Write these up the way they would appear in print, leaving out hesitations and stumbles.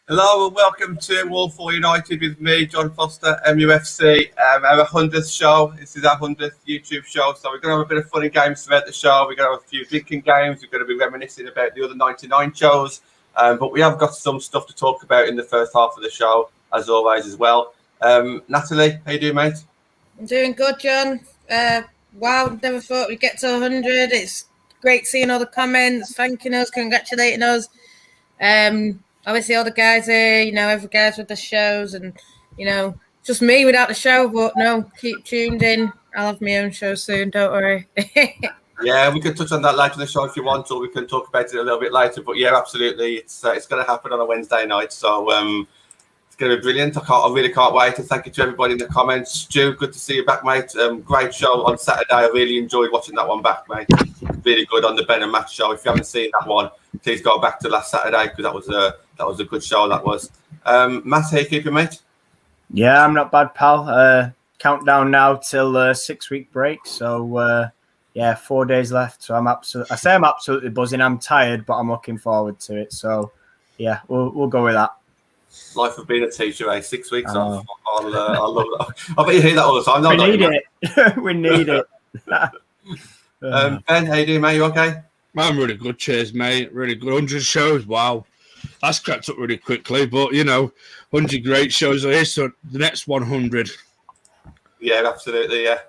Hello and welcome to Wolf United with me, John Foster, MUFC. Our 100th show. This is our 100th YouTube show, so we're going to have a bit of fun and games throughout the show. We're going to have a few drinking games. We're going to be reminiscing about the other 99 shows, but we have got some stuff to talk about in the first half of the show, as always, as well. Natalie, how you doing, mate? I'm doing good, John. Wow, never thought we'd get to 100. It's great seeing all the comments, thanking us, congratulating us. Obviously, all the guys here, every guy's with the shows, and, just me without the show, but no, keep tuned in. I'll have my own show soon, don't worry. Yeah, we can touch on that later in the show if you want, or we can talk about it a little bit later. But yeah, absolutely, it's going to happen on a Wednesday night, so it's going to be brilliant. I really can't wait. And thank you to everybody in the comments. Stu, good to see you back, mate. Great show on Saturday. I really enjoyed watching that one back, mate. Really good on the Ben and Matt show. If you haven't seen that one, please go back to last Saturday because that was a good show. That was. Matt, how you keeping, mate? Yeah, I'm not bad, pal. Countdown now till 6-week break. So. 4 days left. So I'm absolutely buzzing. I'm tired, but I'm looking forward to it. So, yeah, we'll go with that. Life of being a teacher, 6 weeks off. I love that. I bet you hear that all the time. No, we need it. We need it. Ben, how you doing, mate? You okay? I'm really good. Cheers, mate. Really good. 100 shows. Wow. That's crept up really quickly. But, 100 great shows are here. So the next 100. Yeah, absolutely. Yeah.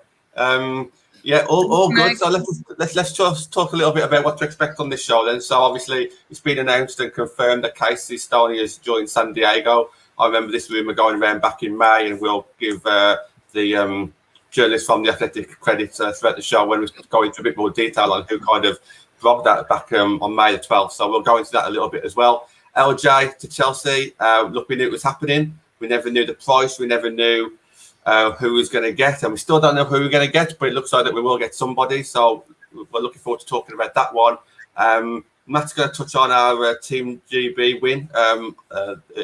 Yeah, all good. So let's just talk a little bit about what to expect on this show then. So obviously it's been announced and confirmed that Stoney has joined San Diego. I remember this rumour going around back in May, and we'll give the journalists from The Athletic credit throughout the show when we go into a bit more detail on who kind of blogged that back on May the 12th. So we'll go into that a little bit as well. LJ to Chelsea. Look, we knew it was happening. We never knew the price. We never knew who was going to get, and we still don't know who we're going to get, but it looks like that we will get somebody, so we're looking forward to talking about that one. Matt's going to touch on our Team GB win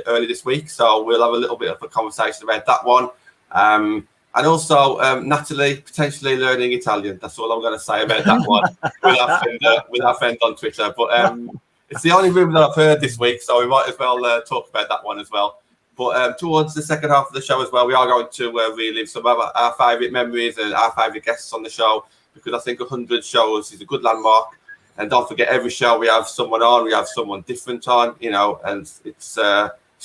early this week, so we'll have a little bit of a conversation about that one, and also Natalie potentially learning Italian. That's all I'm going to say about that one with our friend on Twitter, but it's the only rumour that I've heard this week, so we might as well talk about that one as well. But towards the second half of the show as well, we are going to relive some of our favourite memories and our favourite guests on the show, because I think 100 shows is a good landmark. And don't forget, every show we have someone on, we have someone different on, and it's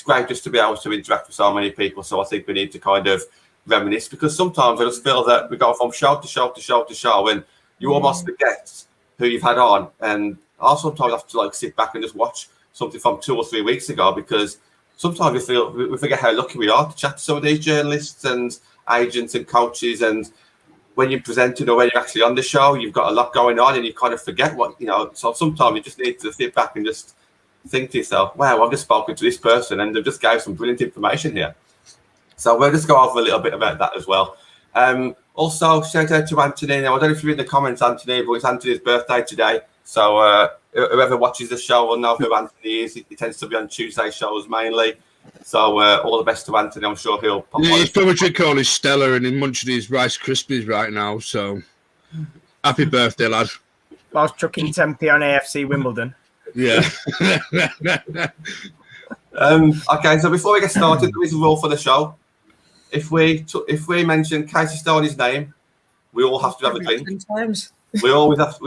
great just to be able to interact with so many people. So I think we need to kind of reminisce, because sometimes I just feel that we go from show to show to show to show, and you almost forget who you've had on. And I sometimes have to sit back and just watch something from 2 or 3 weeks ago, because sometimes we forget how lucky we are to chat to some of these journalists and agents and coaches. And when you're presenting or when you're actually on the show, you've got a lot going on and you kind of forget So sometimes you just need to sit back and just think to yourself, wow, I've just spoken to this person and they've just gave some brilliant information here. So we'll just go over a little bit about that as well. Also, shout out to Anthony. Now, I don't know if you're in the comments, Anthony, but it's Anthony's birthday today. So whoever watches the show will know who Anthony is. He tends to be on Tuesday shows mainly. So all the best to Anthony. I'm sure he'll pop on. He's probably drinking all his Stella and he's munching his Rice Krispies right now. So happy birthday, lad. Whilst chucking 10p on AFC Wimbledon. Yeah. Okay, so before we get started, there is a rule for the show. If we mention Casey Stoney's name, we all have to have a drink. We all have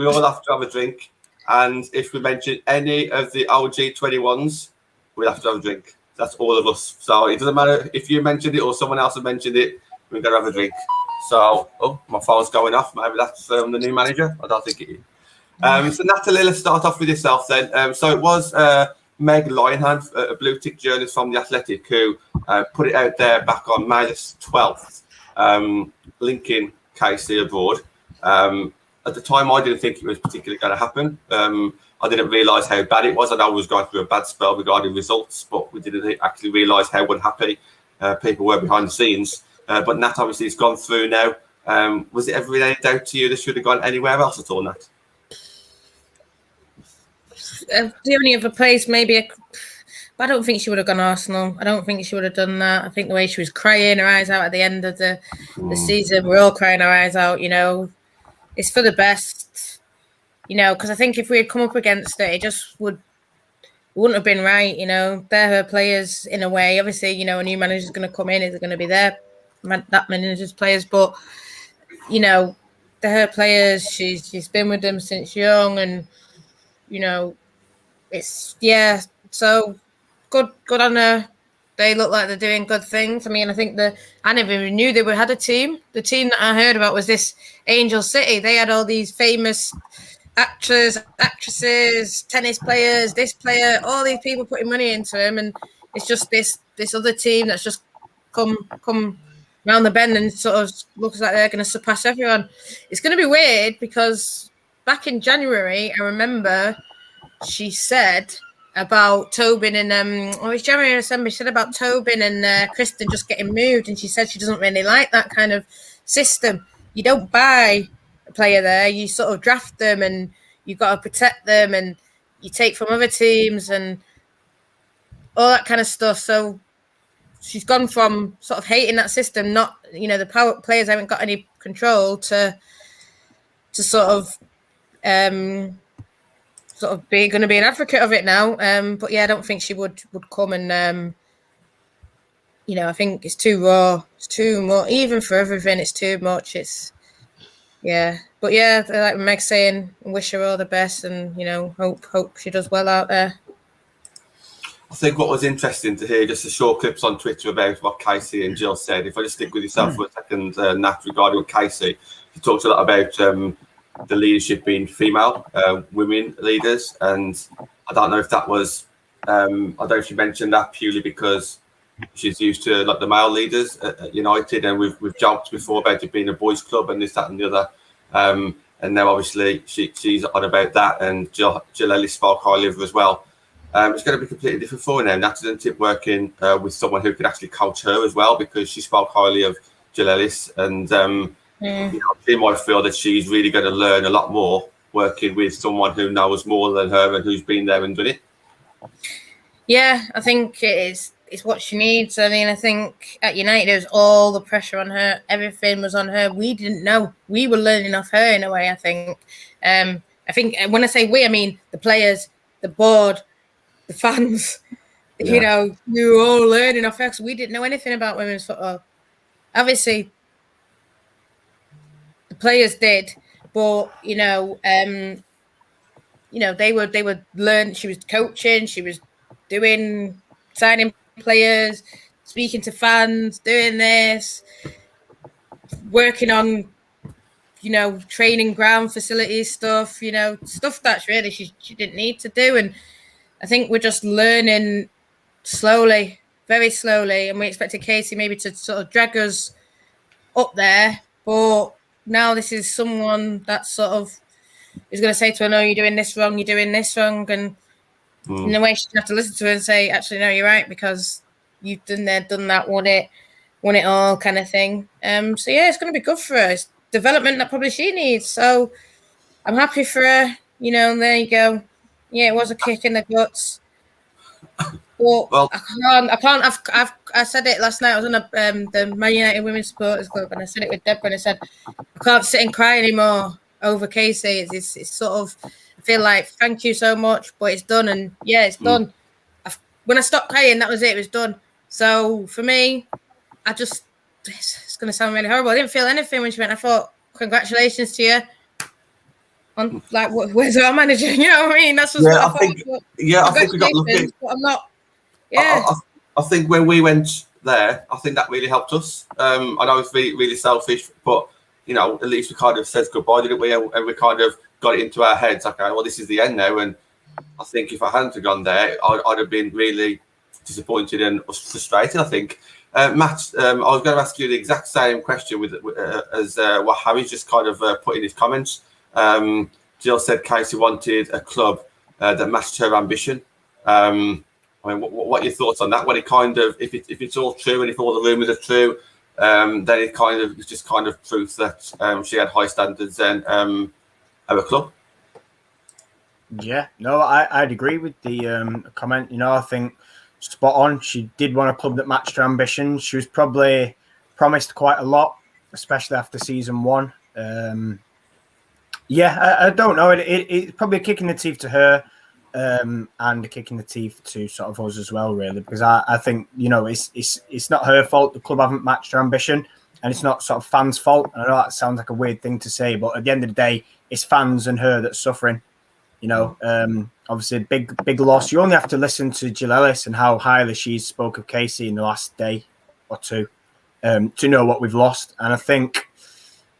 to have a drink. And if we mention any of the OG21s, we'll have to have a drink. That's all of us. So it doesn't matter if you mentioned it or someone else has mentioned it, we're going to have a drink. So, my phone's going off. Maybe that's the new manager. I don't think it is. So Natalie, let's start off with yourself then. So it was Meg Lionhand, a blue tick journalist from The Athletic, who put it out there back on May the 12th, linking Casey abroad. At the time, I didn't think it was particularly going to happen. I didn't realise how bad it was. I know we was going through a bad spell regarding results, but we didn't actually realise how unhappy people were behind the scenes. But Nat, obviously, it's gone through now. Was it ever any doubt to you this should have gone anywhere else at all, Nat? The only other place, maybe. But I don't think she would have gone Arsenal. I don't think she would have done that. I think the way she was crying her eyes out at the end of the season, we're all crying our eyes out, It's for the best, because I think if we had come up against it, it just would wouldn't have been right. They're her players in a way. Obviously, a new manager's going to come in. Is it going to be that manager's players? But they're her players. She's been with them since young, and it's So good on her. They look like they're doing good things. I mean, I think I never even knew they had a team. The team that I heard about was this Angel City. They had all these famous actors, actresses, tennis players, this player, all these people putting money into them, and it's just this other team that's just come round the bend and sort of looks like they're going to surpass everyone. It's going to be weird because back in January, I remember she said about Tobin and it was January or December. She said about Tobin and Kristen just getting moved, and she said she doesn't really like that kind of system. You don't buy a player there; you sort of draft them, and you've got to protect them, and you take from other teams and all that kind of stuff. So she's gone from sort of hating that system, not the power players haven't got any control, to sort of be going to be an advocate of it now. But yeah, I don't think she would come and I think it's too raw. It's too much, even for everything. It's too much. But yeah, like Meg saying, wish her all the best, and hope she does well out there. I think what was interesting to hear, just the short clips on Twitter about what Casey and Jill said. If I just stick with yourself for a second, Nat, regarding what Casey, he talked a lot about the leadership being female, women leaders, and I don't know if that was, I don't know if she mentioned that purely because she's used to like the male leaders at United, and we've joked before about it being a boys' club and this, that, and the other. And now obviously she's on about that, and Jill Ellis spoke highly of her as well. It's going to be completely different for her now, Nat, isn't it? Working with someone who could actually coach her as well, because she spoke highly of Jill Ellis, and she might feel that she's really going to learn a lot more working with someone who knows more than her and who's been there and done it. Yeah, I think it's what she needs. I mean, I think at United there was all the pressure on her. Everything was on her. We didn't know. We were learning off her in a way, I think. I think when I say we, I mean the players, the board, the fans. We were all learning off her because we didn't know anything about women's football. Obviously, the players did, but they would learn. She was coaching. She was doing signing players, speaking to fans, doing this, working on training ground facilities stuff. Stuff that's really she didn't need to do, and I think we're just learning slowly, very slowly, and we expected Casey maybe to sort of drag us up there, but now this is someone that sort of is going to say to her, no, you're doing this wrong, and in a way she's going to have to listen to her and say, actually, no, you're right, because you've done that, won it all kind of thing. So yeah, it's going to be good for her. It's development that probably she needs. So I'm happy for her. There you go. Yeah, it was a kick in the guts. Well, I can't. I said it last night. I was on the Man United Women's Supporters Club, and I said it with Deborah, and I said I can't sit and cry anymore over Casey. It's sort of, I feel like thank you so much, but it's done, and yeah, it's done. When I stopped crying, that was it. It was done. So for me, it's going to sound really horrible. I didn't feel anything when she went. I thought, congratulations to you. On like, where's our manager? You know what I mean? That's just what I thought. I think we got lucky. But I'm not. Yeah. I think when we went there, I think that really helped us. I know it's really, really selfish, but at least we kind of said goodbye, didn't we? And we kind of got it into our heads. Okay, well, this is the end now. And I think if I hadn't gone there, I'd have been really disappointed and frustrated, I think. Matt, I was going to ask you the exact same question as what Harry's just kind of put in his comments. Jill said Casey wanted a club that matched her ambition. I mean, what are your thoughts on that? When it kind of, if it's all true and if all the rumours are true, then it's just kind of proof that she had high standards and at a club. Yeah, no, I'd agree with the comment. I think spot on. She did want a club that matched her ambition. She was probably promised quite a lot, especially after season one. I don't know. It's probably a kick in the teeth to her. and a kick in the teeth to sort of us as well, really, because I think, you know, it's not her fault the club haven't matched her ambition, and it's not sort of fans' fault. And I know that sounds like a weird thing to say, but at the end of the day, it's fans and her that's suffering. You know, obviously big loss. You only have to listen to Jill Ellis and how highly she spoke of Casey in the last day or two to know what we've lost. And I think,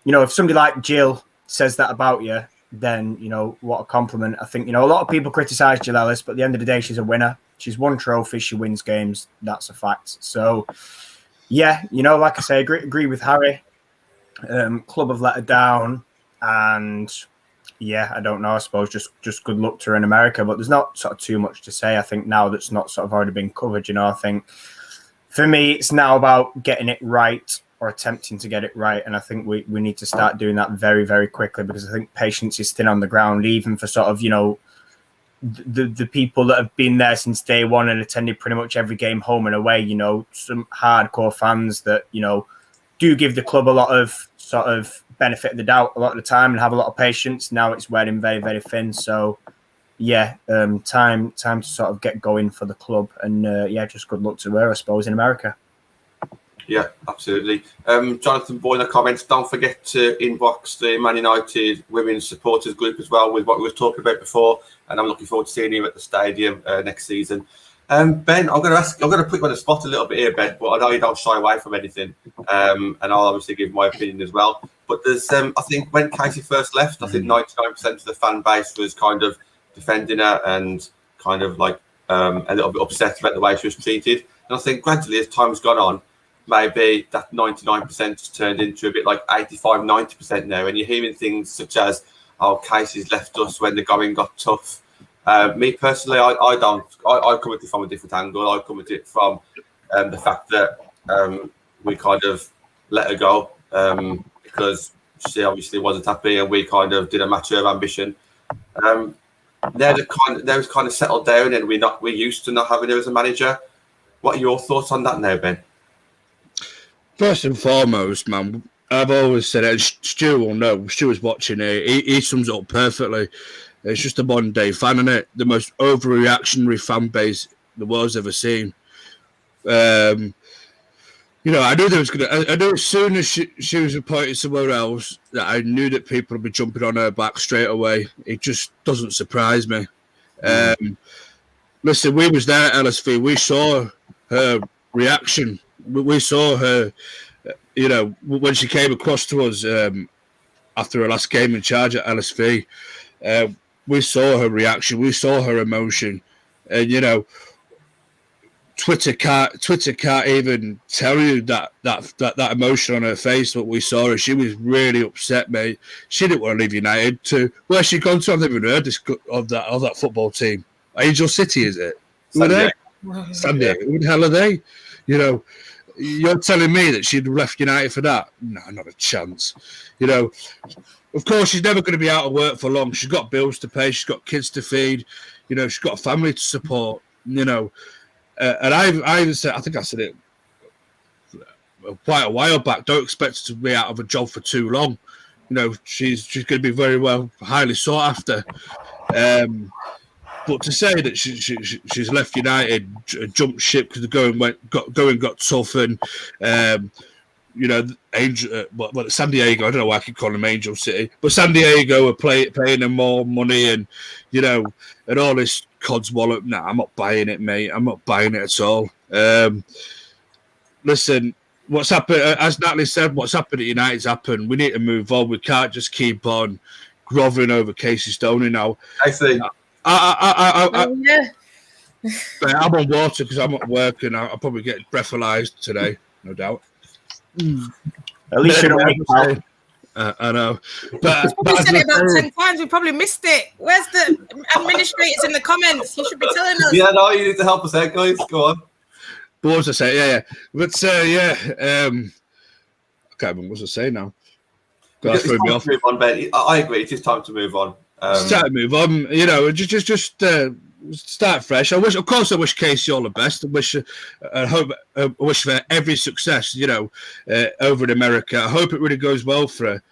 you know, if somebody like Jill says that about you, then, you know, what a compliment. I think, you know, a lot of people criticise Jill Ellis, but at the end of the day, she's a winner. She's won trophies, she wins games. That's a fact. So, yeah, you know, like I say, agree with Harry. Club have let her down, and yeah, I don't know. I suppose just good luck to her in America, but there's not sort of too much to say. I think now that's not sort of already been covered. You know, I think for me, it's now about getting it right or attempting to get it right, and I think we need to start doing that very, very quickly, because I think patience is thin on the ground, even for sort of, you know, the people that have been there since day one and attended pretty much every game home and away. You know, some hardcore fans that, you know, do give the club a lot of sort of benefit of the doubt a lot of the time and have a lot of patience. Now it's wearing very, very thin. So yeah, time to sort of get going for the club, and yeah, just good luck to her, I suppose, in America. Yeah, absolutely. Jonathan Boy in the comments, don't forget to inbox the Man United Women's Supporters Group as well with what we were talking about before, and I'm looking forward to seeing you at the stadium next season. Ben, I'm going to put you on the spot a little bit here, Ben, but I know you don't shy away from anything, and I'll obviously give my opinion as well. But there's, I think when Casey first left, I think 99% of the fan base was kind of defending her and kind of like a little bit upset about the way she was treated. And I think gradually, as time's gone on, maybe that 99% has turned into a bit like 85-90% now, and you're hearing things such as, "Oh, Casey's left us when the going got tough." Me personally, I come at it from a different angle. I come at it from the fact that we kind of let her go because she obviously wasn't happy, and we kind of did a match of ambition. Now it's kind of settled down, and we're used to not having her as a manager. What are your thoughts on that now, Ben? First and foremost, man, I've always said it, and Stu will know. Stu was watching it. He sums it up perfectly. It's just a modern day fan, isn't it? The most overreactionary fan base the world's ever seen. You know, I knew there was I knew as soon as she was appointed somewhere else that I knew that people would be jumping on her back straight away. It just doesn't surprise me. Listen, we was there at LSV. We saw her reaction. We saw her, you know, when she came across to us after her last game in charge at LSV. We saw her reaction. We saw her emotion, and you know, Twitter can't even tell you that emotion on her face. What we saw her, she was really upset, mate. She didn't want to leave United. To where's she gone to? I've never even heard of that football team. Angel City, is it? Who are they? San Diego. Who the hell are they? You know, you're telling me that she'd left United for that? No, not a chance. You know, of course, she's never going to be out of work for long. She's got bills to pay. She's got kids to feed. You know, she's got a family to support. You know, and I said, I think I said it quite a while back. Don't expect her to be out of a job for too long. You know, she's going to be very well, highly sought after. But to say that she's left United, jumped ship because the going got tough, and you know, San Diego. I don't know why I keep calling them Angel City, but San Diego are paying them more money, and you know, and all this codswallop. Nah, I'm not buying it, mate. I'm not buying it at all. Listen, what's happened? As Natalie said, what's happened at United's happened. We need to move on. We can't just keep on groveling over Casey Stoney now. I see. I'm on water because I'm at work, and I'll probably get breathalyzed today, no doubt. At least you don't. I know, but we said it about 10 times. We probably missed it. Where's the administrators in the comments? You should be telling us. Yeah, no, you need to help us out, guys. Go on. But what was I saying? Yeah. But yeah, I can't remember what I was saying now. It's time to move on, Ben. I agree. It is time to move on. It's time to move on. You know, just start fresh. I wish Casey all the best. I wish for every success. You know, over in America. I hope it really goes well for her.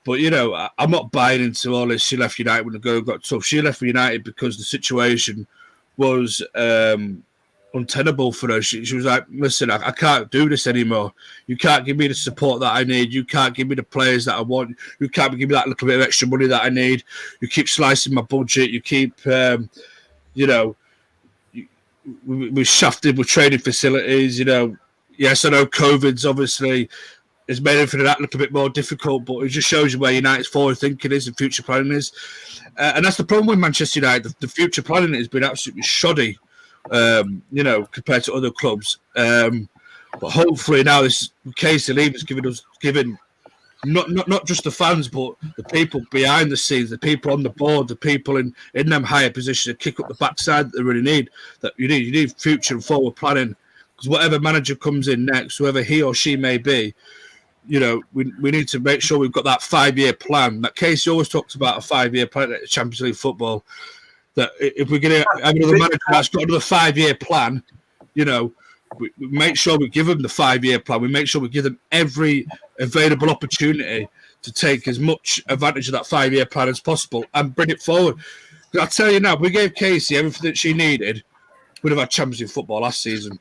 But, you know, I'm not buying into all this. She left United when the going got tough. She left United because the situation was untenable for her. She was like, listen, I can't do this anymore. You can't give me the support that I need. You can't give me the players that I want. You can't give me that little bit of extra money that I need. You keep slicing my budget. You keep, you know, we're shafted with training facilities, you know. Yes, I know COVID's obviously has made everything that little bit more difficult, but it just shows you where United's forward thinking is and future planning is. And that's the problem with Manchester United. The future planning has been absolutely shoddy, you know, compared to other clubs. But hopefully now this Casey Leave has given not just the fans, but the people behind the scenes, the people on the board, the people in them higher positions to kick up the backside that they really need. That you need future and forward planning, because whatever manager comes in next, whoever he or she may be, you know, we need to make sure we've got that 5-year plan. That Casey always talks about a 5-year plan at Champions League football. That if we're going to have another manager that's got another 5-year plan, you know, we make sure we give them the 5-year plan. We make sure we give them every available opportunity to take as much advantage of that 5-year plan as possible and bring it forward. Because I'll tell you now, if we gave Casey everything that she needed, we'd have had Champions League football last season.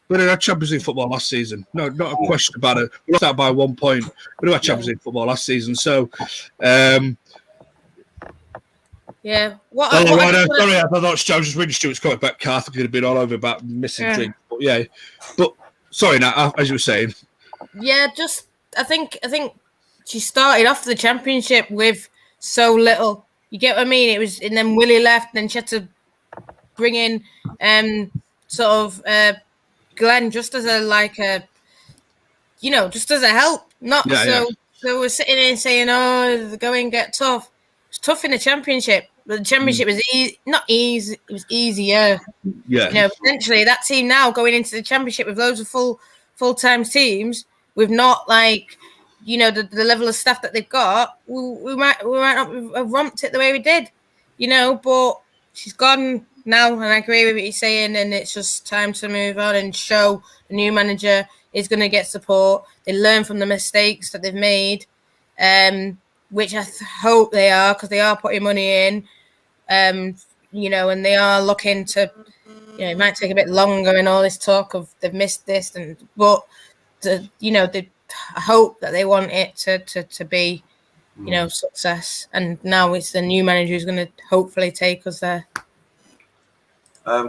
We'd have had Champions League football last season. No, not a question about it. We lost out by 1 point. We'd have had Champions League football last season. So, yeah. Sorry, I thought I was just reading Stuart's comment about Carthage could have been all over about missing drink. But yeah, but sorry, now as you were saying. Yeah, just I think she started off the championship with so little. You get what I mean? It was, and then Willie left, and then she had to bring in Glenn just as just as a help. So we're sitting in saying, oh, the going get tough. It's tough in the championship. But the championship was not easy. It was easier. Yeah. You know, potentially that team now going into the championship with loads of full-time teams with not the level of staff that they've got. We might not have romped it the way we did, But she's gone now, and I agree with what you're saying. And it's just time to move on and show the new manager is going to get support. They learn from the mistakes that they've made. Which I hope they are, because they are putting money in, and they are looking to, it might take a bit longer and all this talk of they've missed this, but I hope that they want it to be, success. And now it's the new manager who's going to hopefully take us there.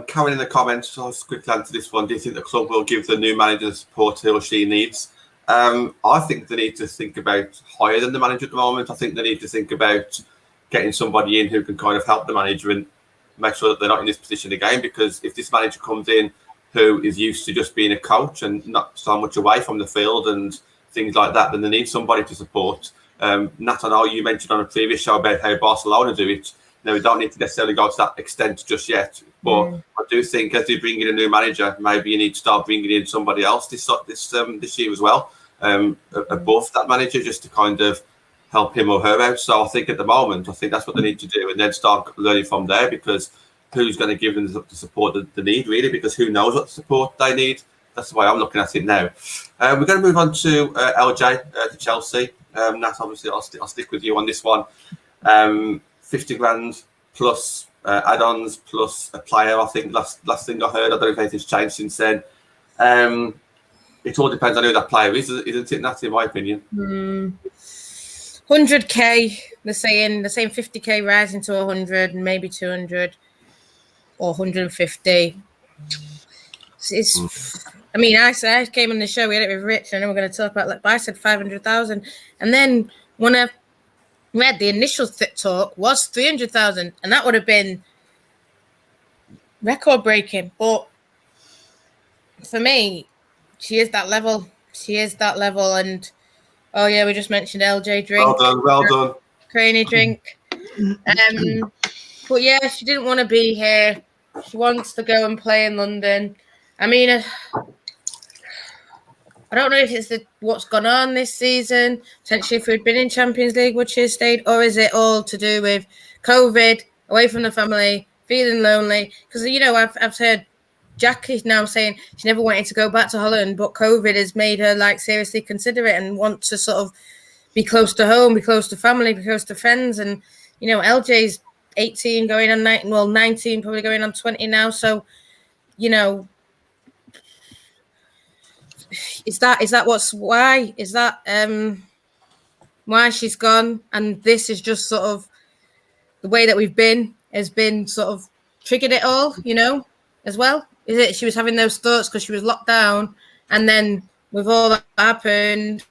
Karen in the comments, I'll just quickly answer this one. Do you think the club will give the new manager the support he or she needs? I think they need to think about higher than the manager at the moment. I think they need to think about getting somebody in who can kind of help the manager and make sure that they're not in this position again. Because if this manager comes in who is used to just being a coach and not so much away from the field and things like that, then they need somebody to support. Nat, I know you mentioned on a previous show about how Barcelona do it. Now, we don't need to necessarily go to that extent just yet. But I do think as you bring in a new manager, maybe you need to start bringing in somebody else this year as well, above that manager, just to kind of help him or her out. So I think at the moment, I think that's what they need to do, and then start learning from there, because who's going to give them the support that they need, really, because who knows what support they need. That's the way I'm looking at it now. We're going to move on to LJ, to Chelsea. Nat, obviously, I'll stick with you on this one. 50 grand plus add-ons plus a player, I think, last thing I heard. I don't know if anything's changed since then. It all depends on who that player is, isn't it? That's in my opinion. 100k, they're saying 50k rising to 100 and maybe 200 or 150. I mean, I came on the show, we had it with Rich, and then we're going to talk about, I said 500,000. And then when we had the initial talk was 300,000, and that would have been record breaking. But for me, she is that level. And oh yeah, we just mentioned LJ drink. Well done. Craney drink. But yeah, she didn't want to be here. She wants to go and play in London. I mean, I don't know if it's what's gone on this season. Potentially, if we'd been in Champions League, would she have stayed? Or is it all to do with COVID, away from the family, feeling lonely? Because, I've heard Jack is now saying she never wanted to go back to Holland, but COVID has made her, seriously consider it and want to sort of be close to home, be close to family, be close to friends. And, you know, LJ's 18 going on 19, probably going on 20 now. So, you know, is that why she's gone? And this is just sort of the way that has been sort of triggered it all, you know, as well. Is it she was having those thoughts because she was locked down, and then with all that happened,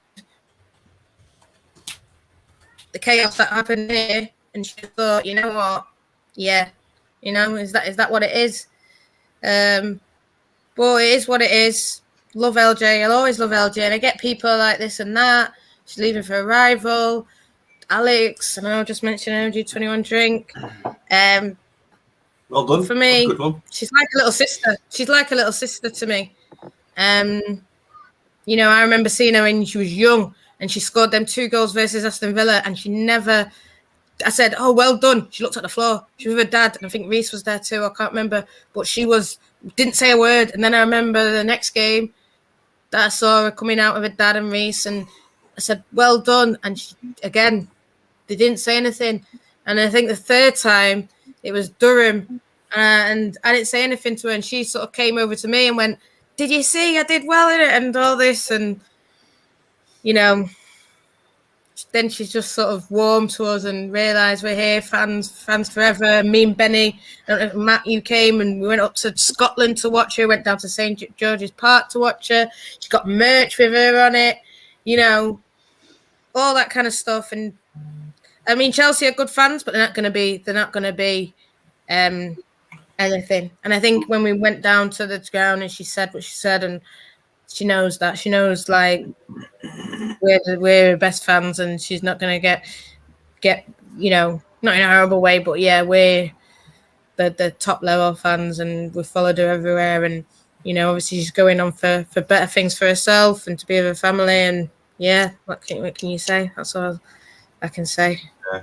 the chaos that happened here, and she thought, you know what, yeah, you know, is that what it is? But it is what it is. Love LJ. I'll always love LJ. And I get people like this and that. She's leaving for a rival. Alex, and I just mentioned Energy 21 Drink. Well done. For me, Good one. she's like a little sister. She's like a little sister to me. You know, I remember seeing her when she was young, and she scored them 2 goals versus Aston Villa, and she never. I said, "Oh, well done." She looked at the floor. She was with her dad, and I think Reese was there too. I can't remember, but didn't say a word. And then I remember the next game that I saw her coming out with her dad and Reese, and I said, "Well done." And again, they didn't say anything. And I think the third time it was Durham, and I didn't say anything to her, and she sort of came over to me and went, "Did you see I did well in it?" and all this, and you know. Then she's just sort of warmed to us and realised we're here, fans forever. Me and Benny, Matt, you came and we went up to Scotland to watch her, went down to St. George's Park to watch her. She's got merch with her on it, you know, all that kind of stuff. And I mean, Chelsea are good fans, but they're not going to be anything. And I think when we went down to the ground and she said what she said, and she knows that. She knows, like, we're best fans, and she's not going to get you know, not in a horrible way, but yeah, we're the top level fans, and we've followed her everywhere. And you know, obviously she's going on for better things for herself and to be with her family. And yeah, what can you say? That's all I can say. Yeah.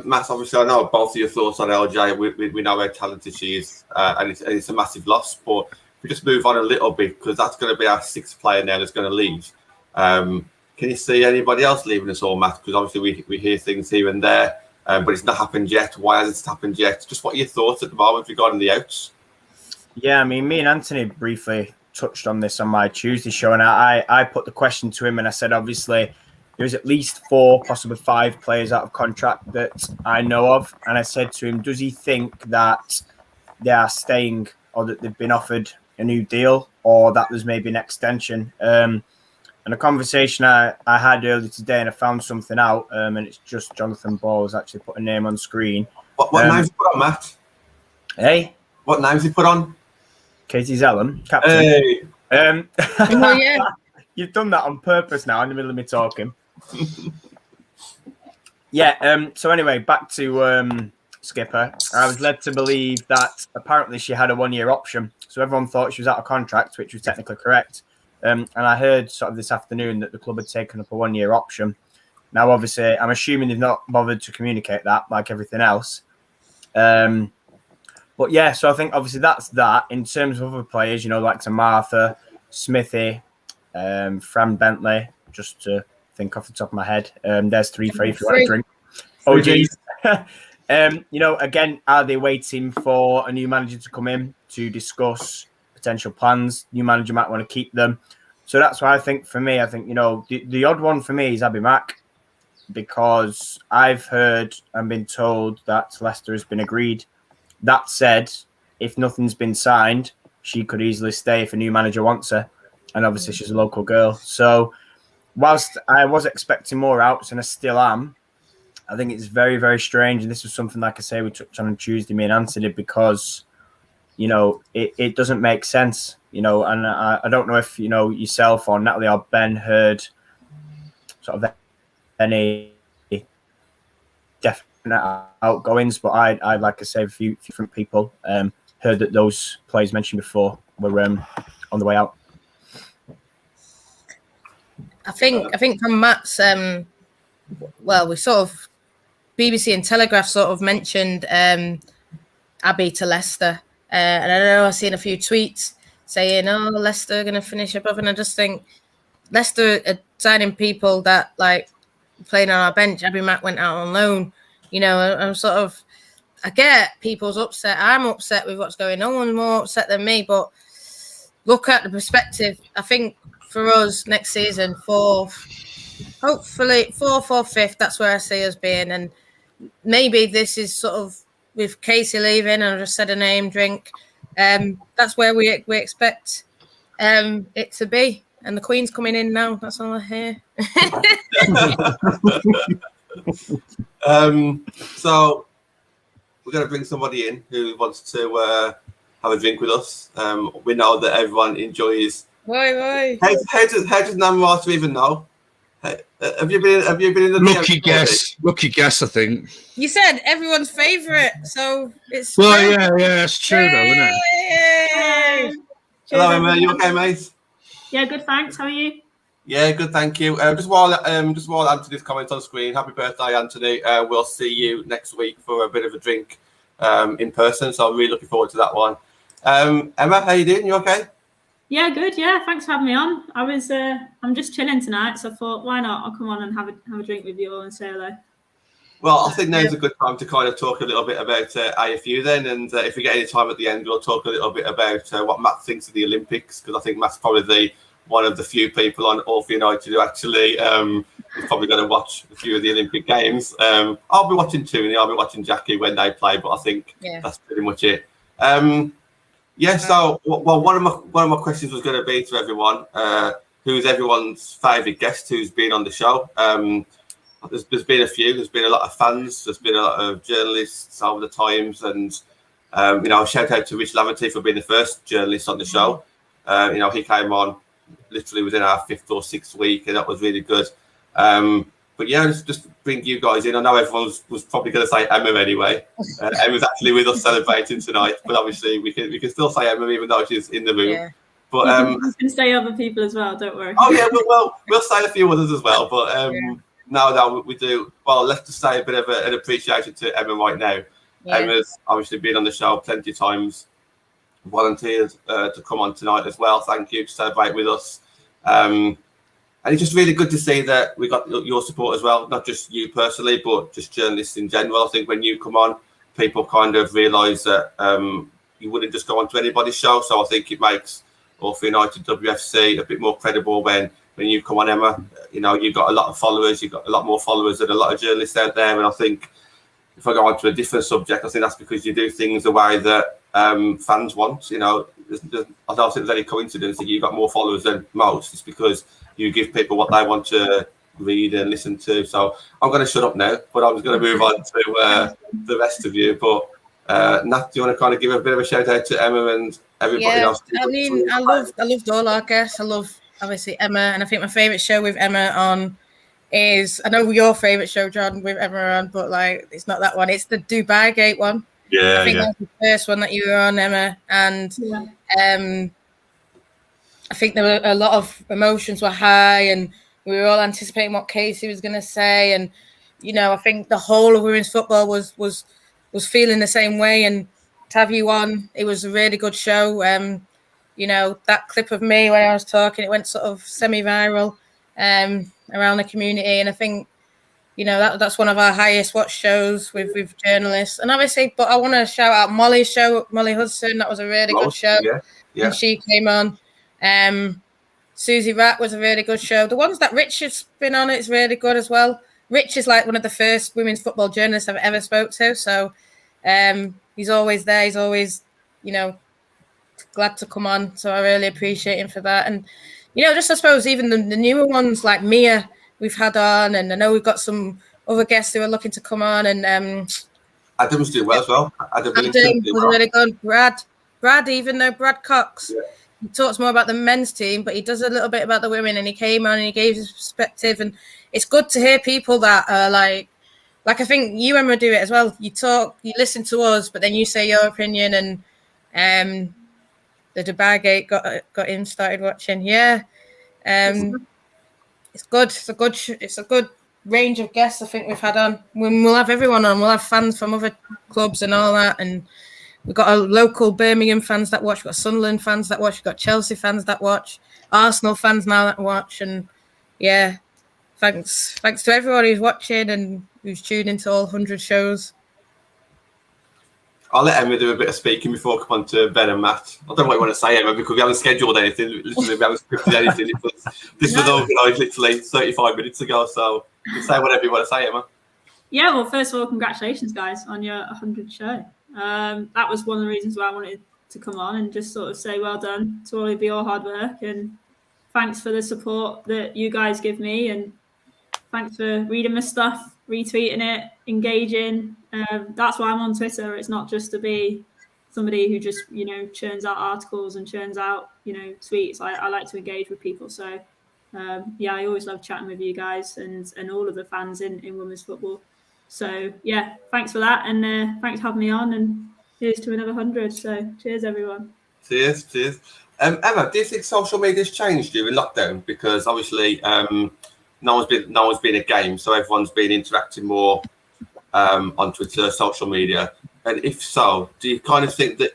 Matt, obviously, I know both of your thoughts on LJ. We know how talented she is, and it's a massive loss. But if we just move on a little bit, because that's going to be our 6th player now that's going to leave. Can you see anybody else leaving us all, Matt? Because obviously we hear things here and there, but it's not happened yet. Why hasn't it happened yet? Just what are your thoughts at the moment regarding the outs? Yeah, I mean, me and Anthony briefly touched on this on my Tuesday show, and I put the question to him, and I said, obviously, there's at least 4, possibly 5 players out of contract that I know of. And I said to him, does he think that they are staying, or that they've been offered a new deal, or that there's maybe an extension? And a conversation I had earlier today, and I found something out, and it's just Jonathan Ball's actually put a name on screen. What name's he put on, Matt? Hey? What name's he put on? Katie Zellum, captain. Hey. Oh, yeah. You've done that on purpose now in the middle of me talking. Yeah, so anyway, back to Skipper. I was led to believe that apparently she had a 1-year option. So everyone thought she was out of contract, which was technically correct. And I heard sort of this afternoon that the club had taken up a 1-year option. Now, obviously, I'm assuming they've not bothered to communicate that, like everything else. But yeah, so I think obviously that's that. In terms of other players, you know, like to Martha, Smithy, Fran Bentley, just to think off the top of my head. There's 3 for you if you want to drink. Oh, geez. You know, again, are they waiting for a new manager to come in to discuss potential plans? New manager might want to keep them. So that's why I think, for me, I think, you know, the odd one for me is Abby Mack, because I've heard and been told that Leicester has been agreed. That said, if nothing's been signed, she could easily stay if a new manager wants her. And obviously she's a local girl. So whilst I was expecting more outs, and I still am, I think it's very, very strange. And this was something, like I say, we touched on Tuesday, me and Anthony did, because, you know, it doesn't make sense, you know. And I don't know if, you know, yourself or Natalie or Ben heard sort of any definite outgoings, but I like I say, a few different people heard that those players mentioned before were on the way out. I think from Matt's, well, we sort of, BBC and Telegraph sort of mentioned Abby to Leicester. And I know I've seen a few tweets saying, oh, Leicester are going to finish above. And I just think Leicester are signing people that like playing on our bench. Abby Mack went out on loan. You know, I'm sort of, I get people's upset. I'm upset with what's going on. No one's more upset than me, but look at the perspective. I think for us next season, hopefully fourth or fifth, that's where I see us being. And maybe this is sort of with Casey leaving, and I just said a name, Drink. That's where we expect it to be. And the Queen's coming in now. That's all I hear. So we're going to bring somebody in who wants to have a drink with us. We know that everyone enjoys. Why? How does Namrata even know? Have you been in the lucky guess? I think you said everyone's favourite, so it's. Well, yeah, it's true though, isn't it? Hello, Emma. You okay, mate? Yeah, good. Thanks. How are you? Yeah, good. Thank you. Just while Anthony's comment on screen, happy birthday, Anthony. We'll see you next week for a bit of a drink in person. So I'm really looking forward to that one. Emma, how you doing? You okay? Yeah, good. Yeah, thanks for having me on. I'm just chilling tonight, so I thought, why not? I'll come on and have a drink with you all and say hello. Well, I think now's a good time to kind of talk a little bit about AFU then, and if we get any time at the end, we'll talk a little bit about what Matt thinks of the Olympics, because I think Matt's probably one of the few people on All for United who actually is probably going to watch a few of the Olympic Games. I'll be watching Tony, I'll be watching Jackie when they play, but I think that's pretty much it. So one of my questions was going to be to everyone, who's everyone's favourite guest who's been on the show. There's been a few. There's been a lot of fans. There's been a lot of journalists over the times, and shout out to Rich Laverty for being the first journalist on the show. He came on literally within our 5th or 6th week, and that was really good. But yeah, just bring you guys in. I know everyone was probably going to say Emma anyway. Emma's actually with us celebrating tonight, but obviously we can still say Emma even though she's in the room. Yeah. But I can say other people as well. Don't worry. Oh yeah, we'll say a few others as well. But no, we do. Well, let's just say a bit of an appreciation to Emma right now. Yeah. Emma's obviously been on the show plenty of times, volunteered to come on tonight as well. Thank you to celebrate with us. And it's just really good to see that we got your support as well, not just you personally, but just journalists in general. I think when you come on, people kind of realise that you wouldn't just go on to anybody's show. So I think it makes All for United WFC a bit more credible when you come on, Emma. You've got a lot of followers. You've got a lot more followers than a lot of journalists out there. And I think if I go on to a different subject, I think that's because you do things the way that fans want. I don't think there's any coincidence that you've got more followers than most. It's because you give people what they want to read and listen to. So I'm going to shut up now, but I was going to move on to the rest of you. But Nat, do you want to kind of give a bit of a shout out to Emma and everybody else? I mean, I loved all our guests. I love obviously Emma, and I think my favourite show with Emma on is, I know your favourite show, John, with Emma on, but like it's not that one. It's the Dubai Gate one. Yeah, I think that was the first one that you were on, Emma, and I think there were a lot of emotions were high, and we were all anticipating what Casey was going to say, and I think the whole of women's football was feeling the same way. And to have you on, it was a really good show. That clip of me when I was talking, it went sort of semi-viral around the community, and I think that's one of our highest watch shows with journalists. And obviously, but I want to shout out Molly's show, Molly Hudson. That was a really good show. Yeah. And she came on. Susie Rat was a really good show. The ones that Rich has been on, it's really good as well. Rich is like one of the first women's football journalists I've ever spoke to. So he's always there. He's always, glad to come on. So I really appreciate him for that. And, just I suppose even the newer ones like Mia we've had on, and I know we've got some other guests who are looking to come on. And Adam's doing well as well. Adam was really good. Brad, even though Brad Cox. Yeah. He talks more about the men's team, but he does a little bit about the women, and he came on and he gave his perspective. And it's good to hear people that are like I think you, Emma, do it as well. You talk, you listen to us, but then you say your opinion. And the Dubai Gate got him started watching. Yeah, it's good. It's a good range of guests I think we've had on. We'll have everyone on. We'll have fans from other clubs and all that, and we've got our local Birmingham fans that watch. We've got Sunderland fans that watch. We've got Chelsea fans that watch. Arsenal fans now that watch. And yeah, thanks to everyone who's watching and who's tuned into all 100 shows. I'll let Emma do a bit of speaking before I come on to Ben and Matt. I don't know what you want to say, Emma, because we haven't scheduled anything. Literally, we haven't scripted anything. This was organised literally 35 minutes ago, so you can say whatever you want to say, Emma. Yeah, well, first of all, congratulations, guys, on your 100th show. That was one of the reasons why I wanted to come on and just sort of say well done to all of your hard work, and thanks for the support that you guys give me, and thanks for reading my stuff, retweeting it, engaging. That's why I'm on Twitter. It's not just to be somebody who just, churns out articles and churns out, tweets. I like to engage with people. So, I always love chatting with you guys and all of the fans in women's football. So, yeah, thanks for that. And thanks for having me on. And here's to another 100. So, cheers, everyone. Cheers. Emma, do you think social media's changed during lockdown? Because obviously, no one's been a game, so everyone's been interacting more on Twitter, social media. And if so, do you kind of think that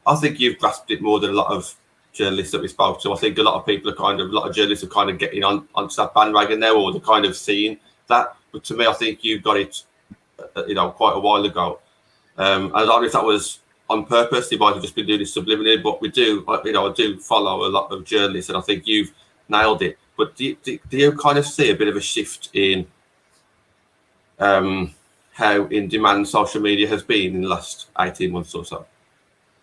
I think you've grasped it more than a lot of journalists that we spoke to. I think a lot of journalists are kind of getting onto that bandwagon now, or they're kind of seeing that. But to me, I think you got it, quite a while ago. And I don't know if that was on purpose. You might have just been doing it subliminally, but I do follow a lot of journalists, and I think you've nailed it. But do you kind of see a bit of a shift in how in demand social media has been in the last 18 months or so?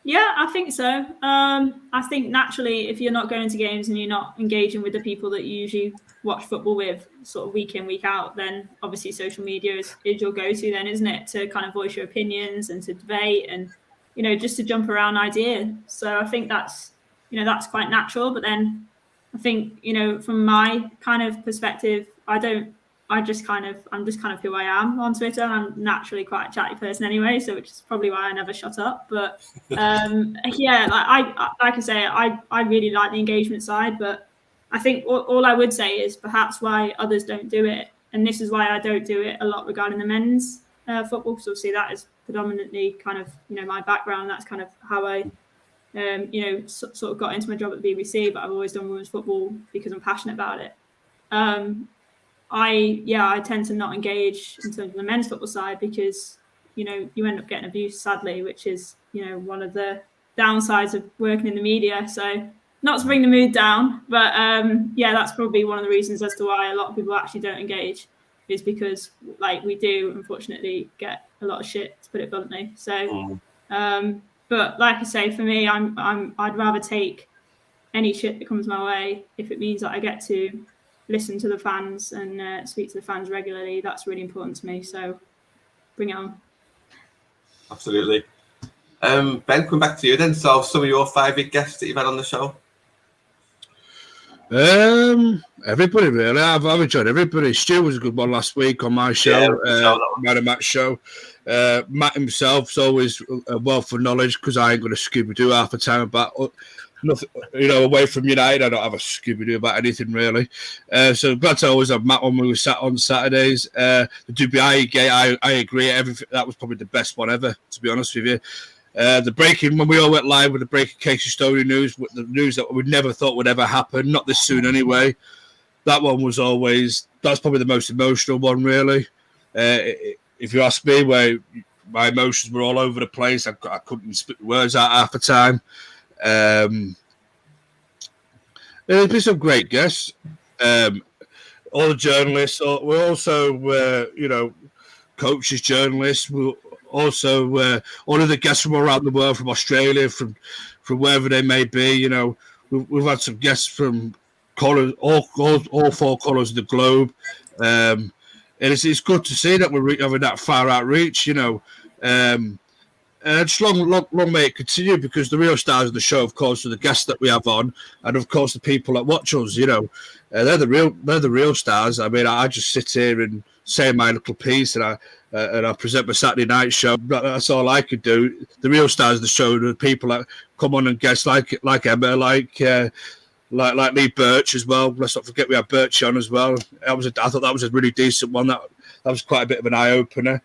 Yeah, I think so. I think naturally, if you're not going to games and you're not engaging with the people that you usually watch football with sort of week in, week out, then obviously social media is your go-to then, isn't it? To kind of voice your opinions and to debate and, just to jump around ideas. So I think that's quite natural. But then I think, from my kind of perspective, I'm just kind of who I am on Twitter. I'm naturally quite a chatty person anyway, so which is probably why I never shut up. But I really like the engagement side. But I think all I would say is perhaps why others don't do it, and this is why I don't do it a lot regarding the men's football, because obviously that is predominantly kind of my background. That's kind of how I sort of got into my job at the BBC. But I've always done women's football because I'm passionate about it. I tend to not engage in terms of the men's football side because, you end up getting abused, sadly, which is, one of the downsides of working in the media. So not to bring the mood down, but that's probably one of the reasons as to why a lot of people actually don't engage, is because we do unfortunately get a lot of shit, to put it bluntly. So, but like I say, for me, I'd rather take any shit that comes my way if it means that I get to listen to the fans and speak to the fans regularly. That's really important to me. So bring it on. Absolutely. Ben, come back to you then. So some of your favourite guests that you've had on the show? Everybody really. I've enjoyed everybody. Stu was a good one last week on my show, Matt's show. Matt himself's always a wealth of knowledge because I ain't going to Scooby-Doo half the time about nothing, away from United. I don't have a Scooby-Doo about anything really. So glad to always have Matt on when we sat on Saturdays. The Dubai gate, I agree. Everything that was probably the best one ever, to be honest with you. The breaking, when we all went live with the breaking Casey Stoney news, with the news that we never thought would ever happen, not this soon anyway. That one was that's probably the most emotional one, really. If you ask me, where my emotions were all over the place, I couldn't spit words out half the time. There's been some great guests. All the journalists, we're also, coaches, journalists. We're also all of the guests from around the world, from Australia, from wherever they may be. We've had some guests from colours, all four colours of the globe. And it's good to see that we're having that far outreach. Just long may it continue, because the real stars of the show, of course, are the guests that we have on, and of course the people that watch us. They're the real stars. I mean, I just sit here and say my little piece, and I present my Saturday night show. That's all I could do. The real stars of the show are the people that come on and guests like Emma, like Lee Birch as well. Let's not forget we had Birch on as well. I thought that was a really decent one. That was quite a bit of an eye opener.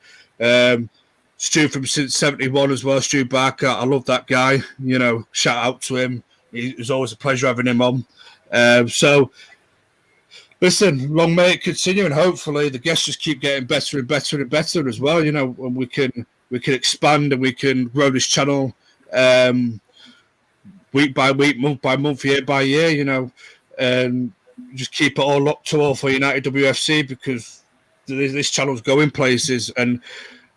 Stu from since 71 as well, Stu Barker. I love that guy. Shout out to him. It was always a pleasure having him on. So, Listen, long may it continue, and hopefully the guests just keep getting better and better and better as well. And we can expand and we can grow this channel week by week, month by month, year by year. And just keep it all up to all for United WFC, because this channel's going places, and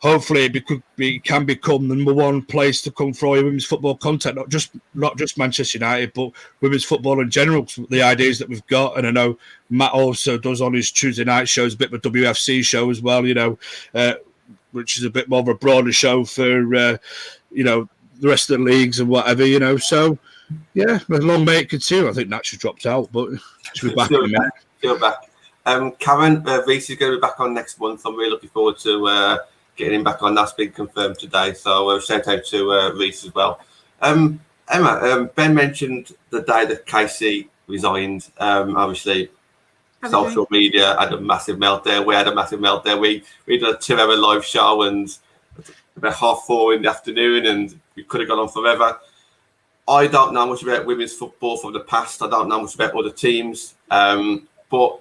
hopefully it can become the number one place to come for all your women's football content, not just Manchester United, but women's football in general. The ideas that we've got, and I know Matt also does on his Tuesday night shows a bit of a WFC show as well, which is a bit more of a broader show for the rest of the leagues and whatever. So yeah, long may it continue. I think Nat's just dropped out, but she'll be back in a minute. Still back. Karen, Reece is going to be back on next month. I'm really looking forward to getting him back on. That's been confirmed today. So shout out to Reece as well. Emma, Ben mentioned the day that Casey resigned. Obviously, social media had a massive meltdown. We had a massive meltdown. We did a 2-hour live show and about 4:30 in the afternoon, and we could have gone on forever. I don't know much about women's football from the past. I don't know much about other teams. But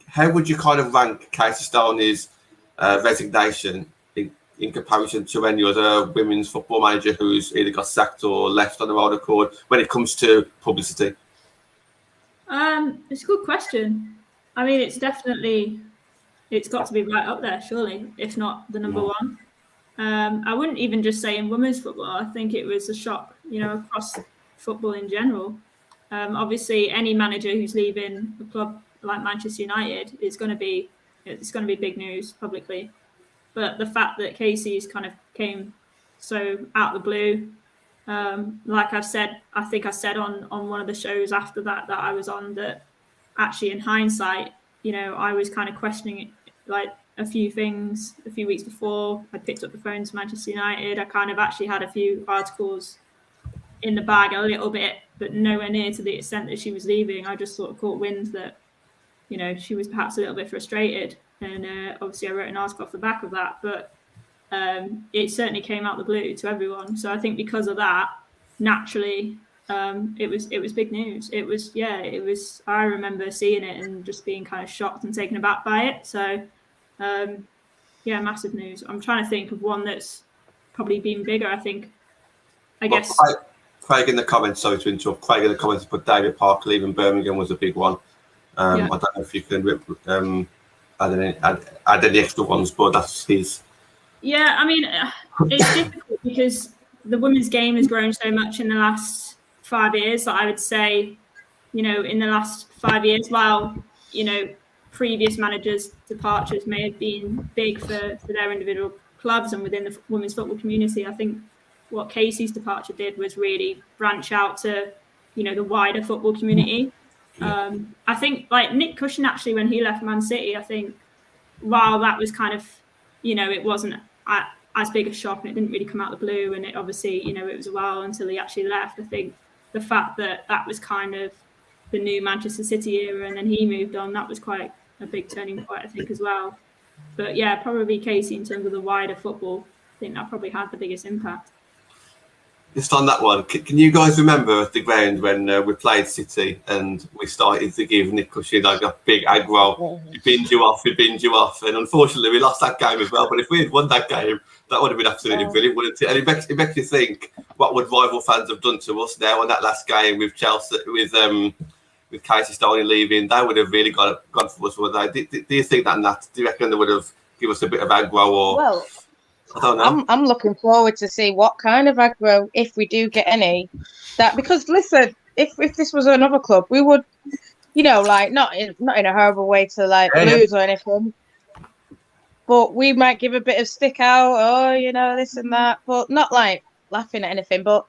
how would you kind of rank Casey Stoney's resignation in comparison to any other women's football manager who's either got sacked or left on their own accord when it comes to publicity? It's a good question. I mean, it's got to be right up there, surely, if not the number one. I wouldn't even just say in women's football. I think it was a shock, across football in general. Obviously, any manager who's leaving a club like Manchester United it's going to be big news publicly. But the fact that Casey's kind of came so out of the blue, like I've said, I think I said on one of the shows after that I was on, that actually in hindsight, I was kind of questioning it, like a few things a few weeks before I picked up the phone to Manchester United. I kind of actually had a few articles in the bag a little bit, but nowhere near to the extent that she was leaving. I just sort of caught wind that, she was perhaps a little bit frustrated. And obviously I wrote an article off the back of that, but it certainly came out the blue to everyone. So I think because of that, naturally, it was big news. It was, I remember seeing it and just being kind of shocked and taken aback by it. So massive news. I'm trying to think of one that's probably been bigger. I guess. Craig in the comments, sorry to interrupt. Craig in the comments put David Parker leaving Birmingham was a big one. I don't know if you can add any extra ones, but that's his. Yeah, I mean, it's difficult because the women's game has grown so much in the last 5 years that I would say, in the last 5 years, while, previous managers' departures may have been big for their individual clubs and within the women's football community, I think what Casey's departure did was really branch out to, the wider football community. I think like Nick Cushion, actually, when he left Man City, I think while that was kind of, it wasn't as big a shock and it didn't really come out of the blue, and it obviously, it was a while until he actually left. I think the fact that was kind of the new Manchester City era and then he moved on, that was quite a big turning point, I think, as well. But yeah, probably Casey in terms of the wider football, I think that probably had the biggest impact. Just on that one, can you guys remember at the ground when we played City and we started to give Nick Cushion like a big aggro? We binge you off. And unfortunately, we lost that game as well. But if we had won that game, that would have been absolutely brilliant, wouldn't it? And it makes you think, what would rival fans have done to us now on that last game with Chelsea, with Casey Stoney leaving? They would have really gone for us, would they? Do you think that? Do you reckon they would have given us a bit of aggro or... Well, I don't know. I'm looking forward to see what kind of aggro, if we do get any. Because listen, if this was another club, we would, like not in a horrible way to like lose or anything, but we might give a bit of stick out, this and that, but not like laughing at anything. But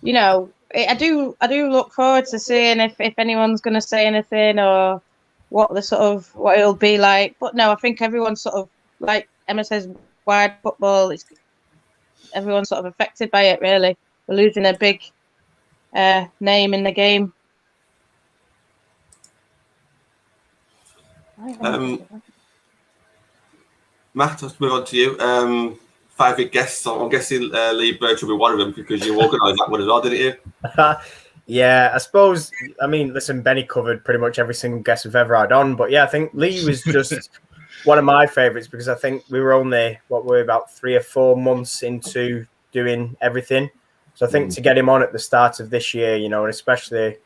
I do look forward to seeing if anyone's going to say anything or what it'll be like. But no, I think everyone's sort of, like Emma says, wide football, everyone's sort of affected by it, really. We're losing a big name in the game. Matt, let's move on to you. Favourite guests, I'm guessing Lee Birch will be one of them because you organised that one as well, didn't you? Yeah, I suppose. I mean, listen, Benny covered pretty much every single guest we've ever had on, but yeah, I think Lee was just one of my favourites because I think we were only about 3 or 4 months into doing everything. So I think to get him on at the start of this year, you know, and especially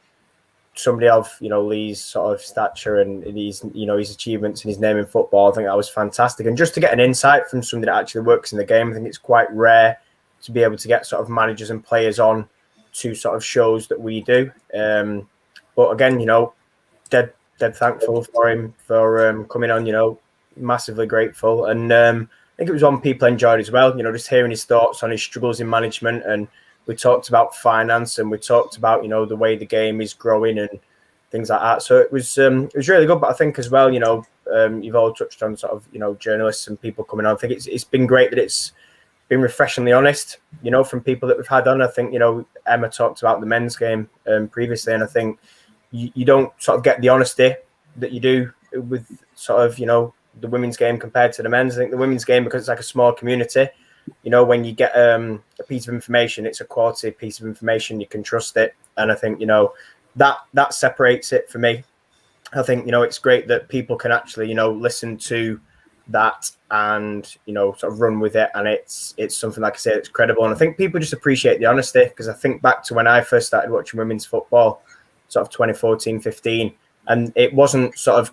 somebody of Lee's sort of stature and his his achievements and his name in football, I think that was fantastic. And just to get an insight from somebody that actually works in the game, I think it's quite rare to be able to get sort of managers and players on to sort of shows that we do. But again, dead thankful for him for coming on. Massively grateful, and I think it was one people enjoyed as well. Just hearing his thoughts on his struggles in management, and we talked about finance, and we talked about the way the game is growing and things like that. So it was really good. But I think as well, you've all touched on sort of journalists and people coming on. I think it's been great that it's been refreshingly honest, from people that we've had on. I think, Emma talked about the men's game previously, and I think you don't sort of get the honesty that you do with sort of, the women's game compared to the men's. I think the women's game, because it's like a small community, when you get a piece of information, it's a quality piece of information, you can trust it. And I think, that separates it for me. I think, it's great that people can actually, listen to that and sort of run with it, and it's something, like I said, it's credible. And I think people just appreciate the honesty, because I think back to when I first started watching women's football, sort of 2014-15, and it wasn't sort of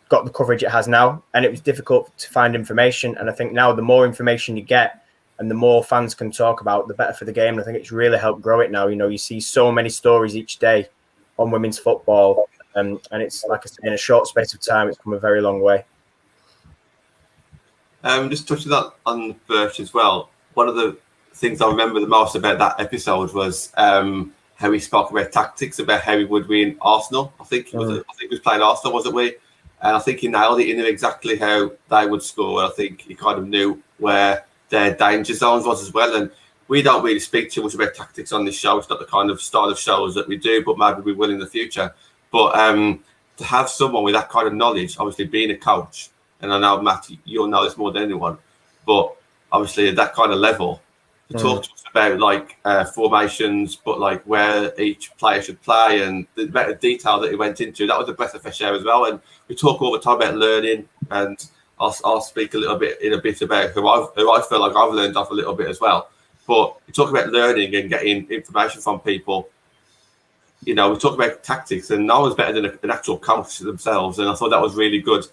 got the coverage it has now, and it was difficult to find information. And I think now the more information you get and the more fans can talk about, the better for the game. And I think it's really helped grow it now. You see so many stories each day on women's football, and it's, like I said, in a short space of time, it's come a very long way. Just touching on Birch as well. One of the things I remember the most about that episode was how he spoke about tactics, about how he would win Arsenal. I think he was playing Arsenal, wasn't we? And I think he nailed it. He knew exactly how they would score. I think he kind of knew where their danger zones was as well. And we don't really speak too much about tactics on this show. It's not the kind of style of shows that we do, but maybe we will in the future. But to have someone with that kind of knowledge, obviously being a coach, and I know, Matt, you'll know this more than anyone, but obviously at that kind of level, to talk to us about like formations, but like where each player should play and the amount of detail that he went into, that was a breath of fresh air as well. And we talk all the time about learning, and I'll speak a little bit about who I feel like I've learned off a little bit as well. But we talk about learning and getting information from people. We talk about tactics, and no one's better than an actual coach themselves. And I thought that was really good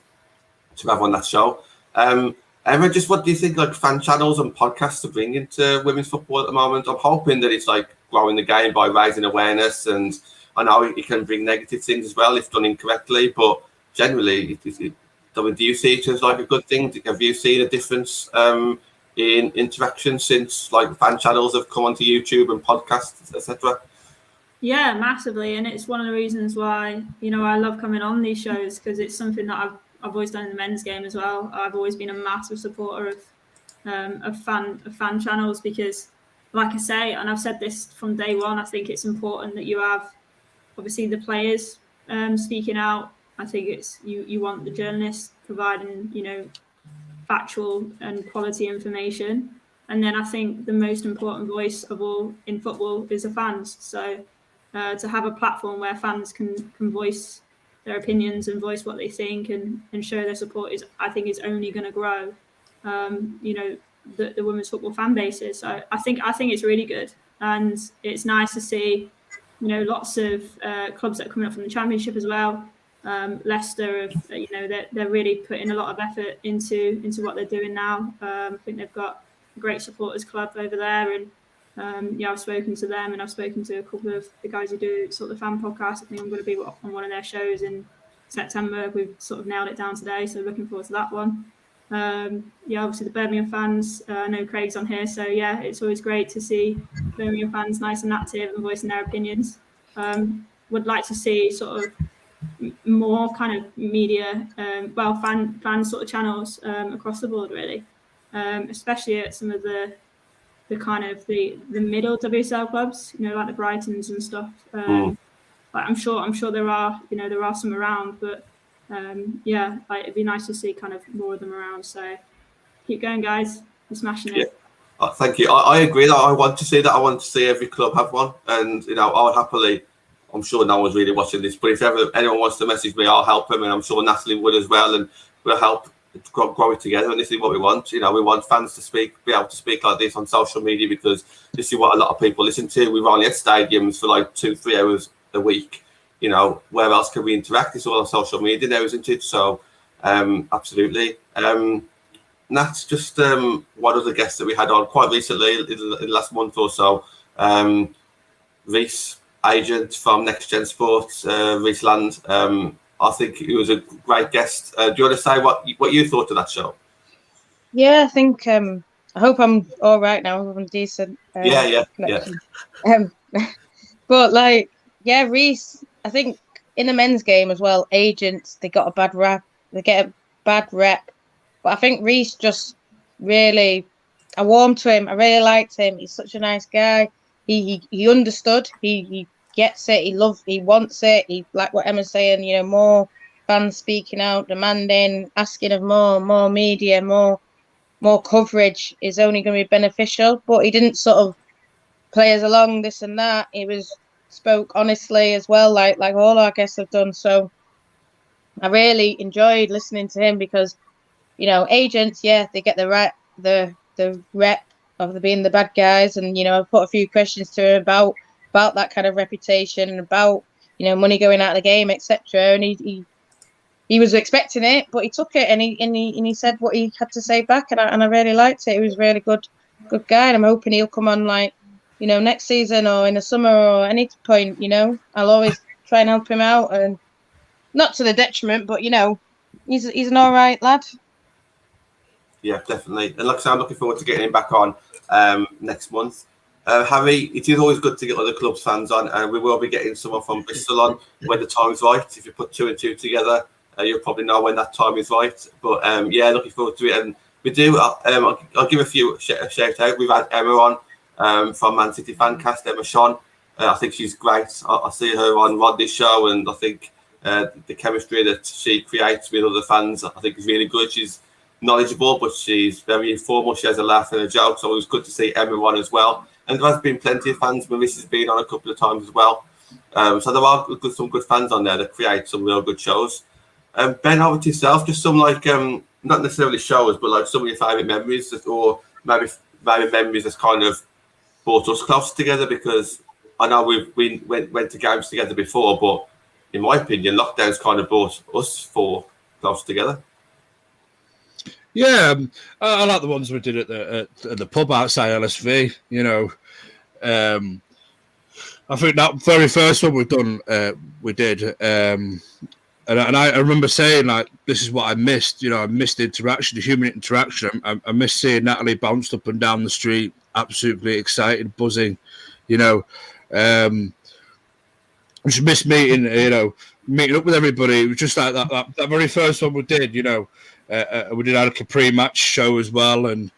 to have on that show. Emma, just what do you think like fan channels and podcasts are bringing to women's football at the moment? I'm hoping that it's like growing the game by raising awareness, and I know it can bring negative things as well if done incorrectly, but generally, do you see it as like a good thing? Have you seen a difference in interaction since like fan channels have come onto YouTube and podcasts, etc.? Yeah, massively, and it's one of the reasons why I love coming on these shows, because it's something that I've always done in the men's game as well. I've always been a massive supporter of fan channels, because, like I say, and I've said this from day one, I think it's important that you have obviously the players speaking out. I think it's you want the journalists providing factual and quality information, and then I think the most important voice of all in football is the fans. So to have a platform where fans can voice their opinions and voice what they think and show their support I think is only going to grow the women's football fan bases. So I think it's really good, and it's nice to see lots of clubs that are coming up from the Championship as well. Leicester, they're really putting a lot of effort into what they're doing now. I think they've got a great supporters club over there, and I've spoken to them, and I've spoken to a couple of the guys who do sort of the fan podcast. I think I'm going to be on one of their shows in September. We've sort of nailed it down today, so looking forward to that one. Obviously the Birmingham fans, I know Craig's on here, so yeah, it's always great to see Birmingham fans nice and active and voicing their opinions. Would like to see sort of more kind of media, fan sort of channels across the board, really, especially at some of the kind of the middle WSL clubs, like the Brightons and stuff. Like I'm sure there are some around, but it'd be nice to see kind of more of them around. So keep going, guys. We're smashing it. Thank you. I agree that I want to see that. I want to see every club have one, and I would happily. I'm sure no one's really watching this, but if ever anyone wants to message me, I'll help them, and I'm sure Natalie would as well, and we'll help grow it together. And this is what we want. We want fans to be able to speak like this on social media, because this is what a lot of people listen to. We're only at stadiums for like 2-3 hours a week. Where else can we interact? It's all on social media now, isn't it? So, absolutely. Nat, just one of the guests that we had on quite recently, in the last month or so, Reese, agent from Next Gen Sports, Reese Land. I think he was a great guest. Do you want to say what you thought of that show? Yeah, I think I hope I'm all right now. I'm decent. Yeah. But Reese, I think in the men's game as well, agents, they got a bad rap. They get a bad rep. But I think Reese just really, I warmed to him. I really liked him. He's such a nice guy. He understood. He gets it. He wants it. He, like what Emma's saying, more fans speaking out, demanding, asking of more media, more coverage is only going to be beneficial. But he didn't sort of play us along, this and that. He spoke honestly as well, like all our guests have done. So I really enjoyed listening to him, because agents, they get the rep of being the bad guys, and I put a few questions to him about that kind of reputation, and about money going out of the game, etc. And he was expecting it, but he took it, and he said what he had to say back, and I really liked it. He was a really good guy, and I'm hoping he'll come on next season or in the summer or any point. I'll always try and help him out, and not to the detriment, but he's an all right lad. Yeah, definitely. And like I said, I'm looking forward to getting him back on next month. Harry, it is always good to get other clubs fans on, and we will be getting someone from Bristol on when the time's right. If you put 2 and 2 together, you'll probably know when that time is right. But looking forward to it. And we do. I'll give a shout out. We've had Emma on from Man City Fancast, Emma Sean. I think she's great. I see her on Rodney's show, and I think the chemistry that she creates with other fans, I think, is really good. She's knowledgeable, but she's very informal. She has a laugh and a joke, so it was good to see Emma on as well. And there has been plenty of fans. Marissa's been on a couple of times as well. So there are some good fans on there that create some real good shows. Ben, over to yourself, just some not necessarily shows, but some of your favourite memories, or maybe memories that's kind of brought us close together, because I know we went to games together before, but in my opinion, lockdown's kind of brought us four close together. Yeah, I like the ones we did at the pub outside LSV. I think that very first one we've done, we did, and I remember saying, like, this is what I missed. I missed the interaction, the human interaction. I missed seeing Natalie bounced up and down the street, absolutely excited, buzzing. Just missed meeting up with everybody. It was just like that very first one we did. We did like a pre-match show as well, and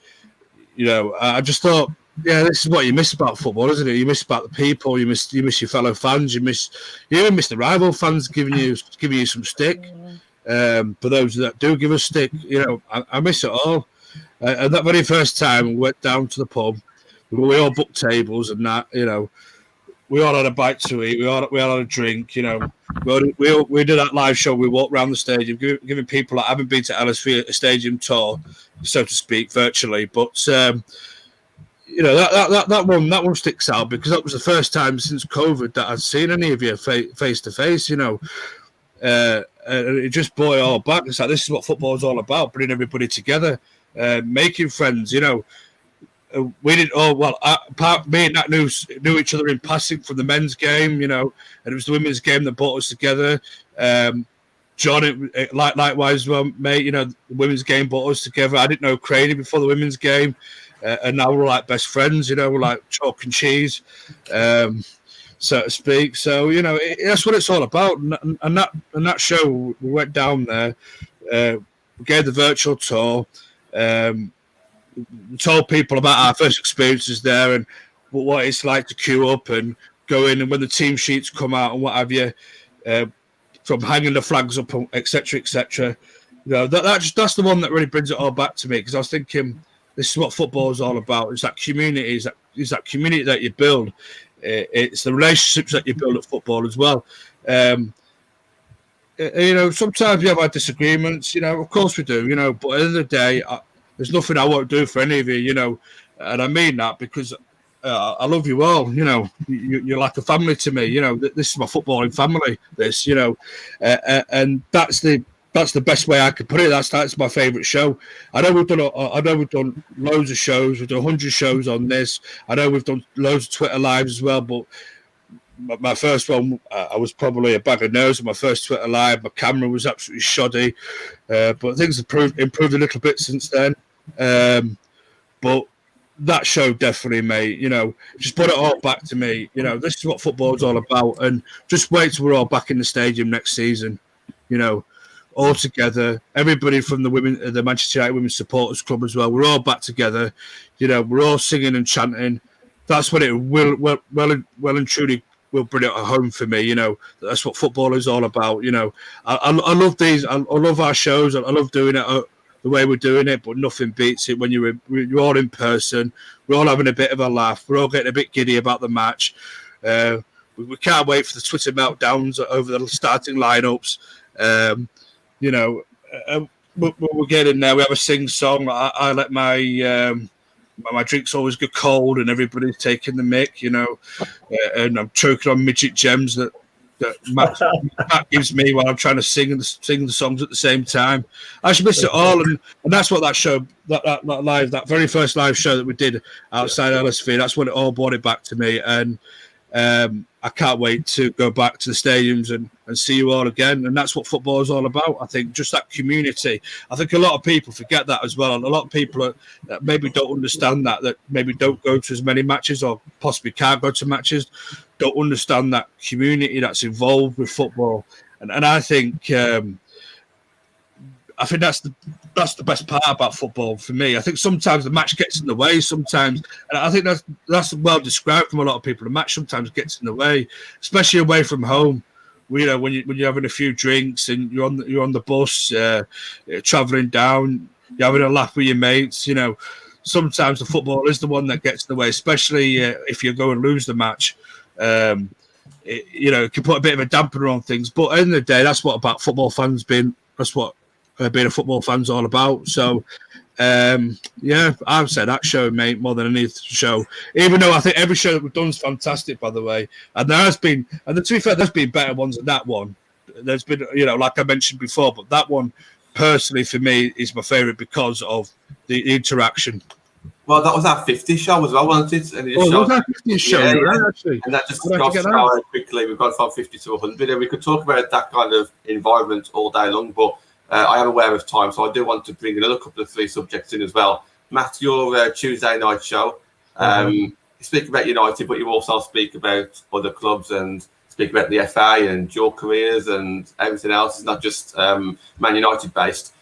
I just thought, yeah, this is what you miss about football, isn't it? You miss about the people. You miss your fellow fans. You even miss the rival fans giving you some stick. For those that do give us stick, I miss it all. And that very first time we went down to the pub, we all booked tables and that. We all had a bite to eat. We all had a drink. We did that live show. We walked around the stadium, giving people that haven't been to LSV a stadium tour, so to speak, virtually. But that one sticks out, because that was the first time since COVID that I'd seen any of you face to face. And it just brought it all back. It's like, this is what football is all about: bringing everybody together, making friends. We didn't. Me and Nat knew each other in passing from the men's game, and it was the women's game that brought us together. John, likewise, well, mate, the women's game brought us together. I didn't know Craney before the women's game, and now we're like best friends. We're like chalk and cheese, so to speak. So that's what it's all about. And that show, we went down there, we gave the virtual tour. Told people about our first experiences there and what it's like to queue up and go in, and when the team sheets come out and what have you, from hanging the flags up, etc., etc. That's the one that really brings it all back to me, because I was thinking, This is what football is all about. It's that community. It's that community that you build. It's the relationships that you build at football as well. Sometimes we have our disagreements. Of course we do. But at the end of the day, there's nothing I won't do for any of you. And I mean that because I love you all. You're like a family to me. This is my footballing family. And that's the best way I could put it. That's my favourite show. I know we've done loads of shows. We've done 100 shows on this. I know we've done loads of Twitter lives as well. But my first one, I was probably a bag of nerves. My first Twitter live, my camera was absolutely shoddy. But things have improved a little bit since then. But that show definitely, mate, just put it all back to me. This is what football's all about. And just wait till we're all back in the stadium next season, all together. Everybody from the Manchester United Women's Supporters Club as well. We're all back together. We're all singing and chanting. That's what it will well and truly will bring it home for me. That's what football is all about. I love these. I love our shows. I love doing it the way we're doing it, but nothing beats it when you're all in person. We're all having a bit of a laugh. We're all getting a bit giddy about the match. We can't wait for the Twitter meltdowns over the starting lineups. We're getting there. We have a sing song. I let my drinks always go cold, and everybody's taking the mic. And I'm choking on midget gems that Matt gives me while I'm trying to sing the songs at the same time. I should miss it all, and that's what that show, that very first live show that we did outside LSV, that's when it all brought it back to me, and I can't wait to go back to the stadiums and see you all again. And that's what football is all about. I think just that community. I think a lot of people forget that as well. And a lot of people that maybe don't understand that maybe don't go to as many matches or possibly can't go to matches, don't understand that community that's involved with football. And I think that's the best part about football for me. I think sometimes the match gets in the way. Sometimes, and I think that's well described from a lot of people. The match sometimes gets in the way, especially away from home. When you're having a few drinks and you're on the bus, traveling down, you're having a laugh with your mates. Sometimes the football is the one that gets in the way, especially if you go and lose the match. It can put a bit of a dampener on things. But at the end of the day, that's what about football fans being. That's what being a football fan's all about. So, I've said that show, mate, more than any show. Even though I think every show that we've done is fantastic, by the way. And to be fair, there's been better ones than that one. There's been, like I mentioned before, but that one, personally, for me, is my favourite because of the interaction. Well, that was our 50th show as well, wasn't it? And was our 50th show? Yeah, actually. And that just goes quickly. We've gone from 50 to 100, and we could talk about that kind of environment all day long, but I am aware of time, so I do want to bring another couple of 3 subjects in as well. Matt, your Tuesday night show, you speak about United, but you also speak about other clubs and speak about the FA and your careers and everything else. It's not just Man United based,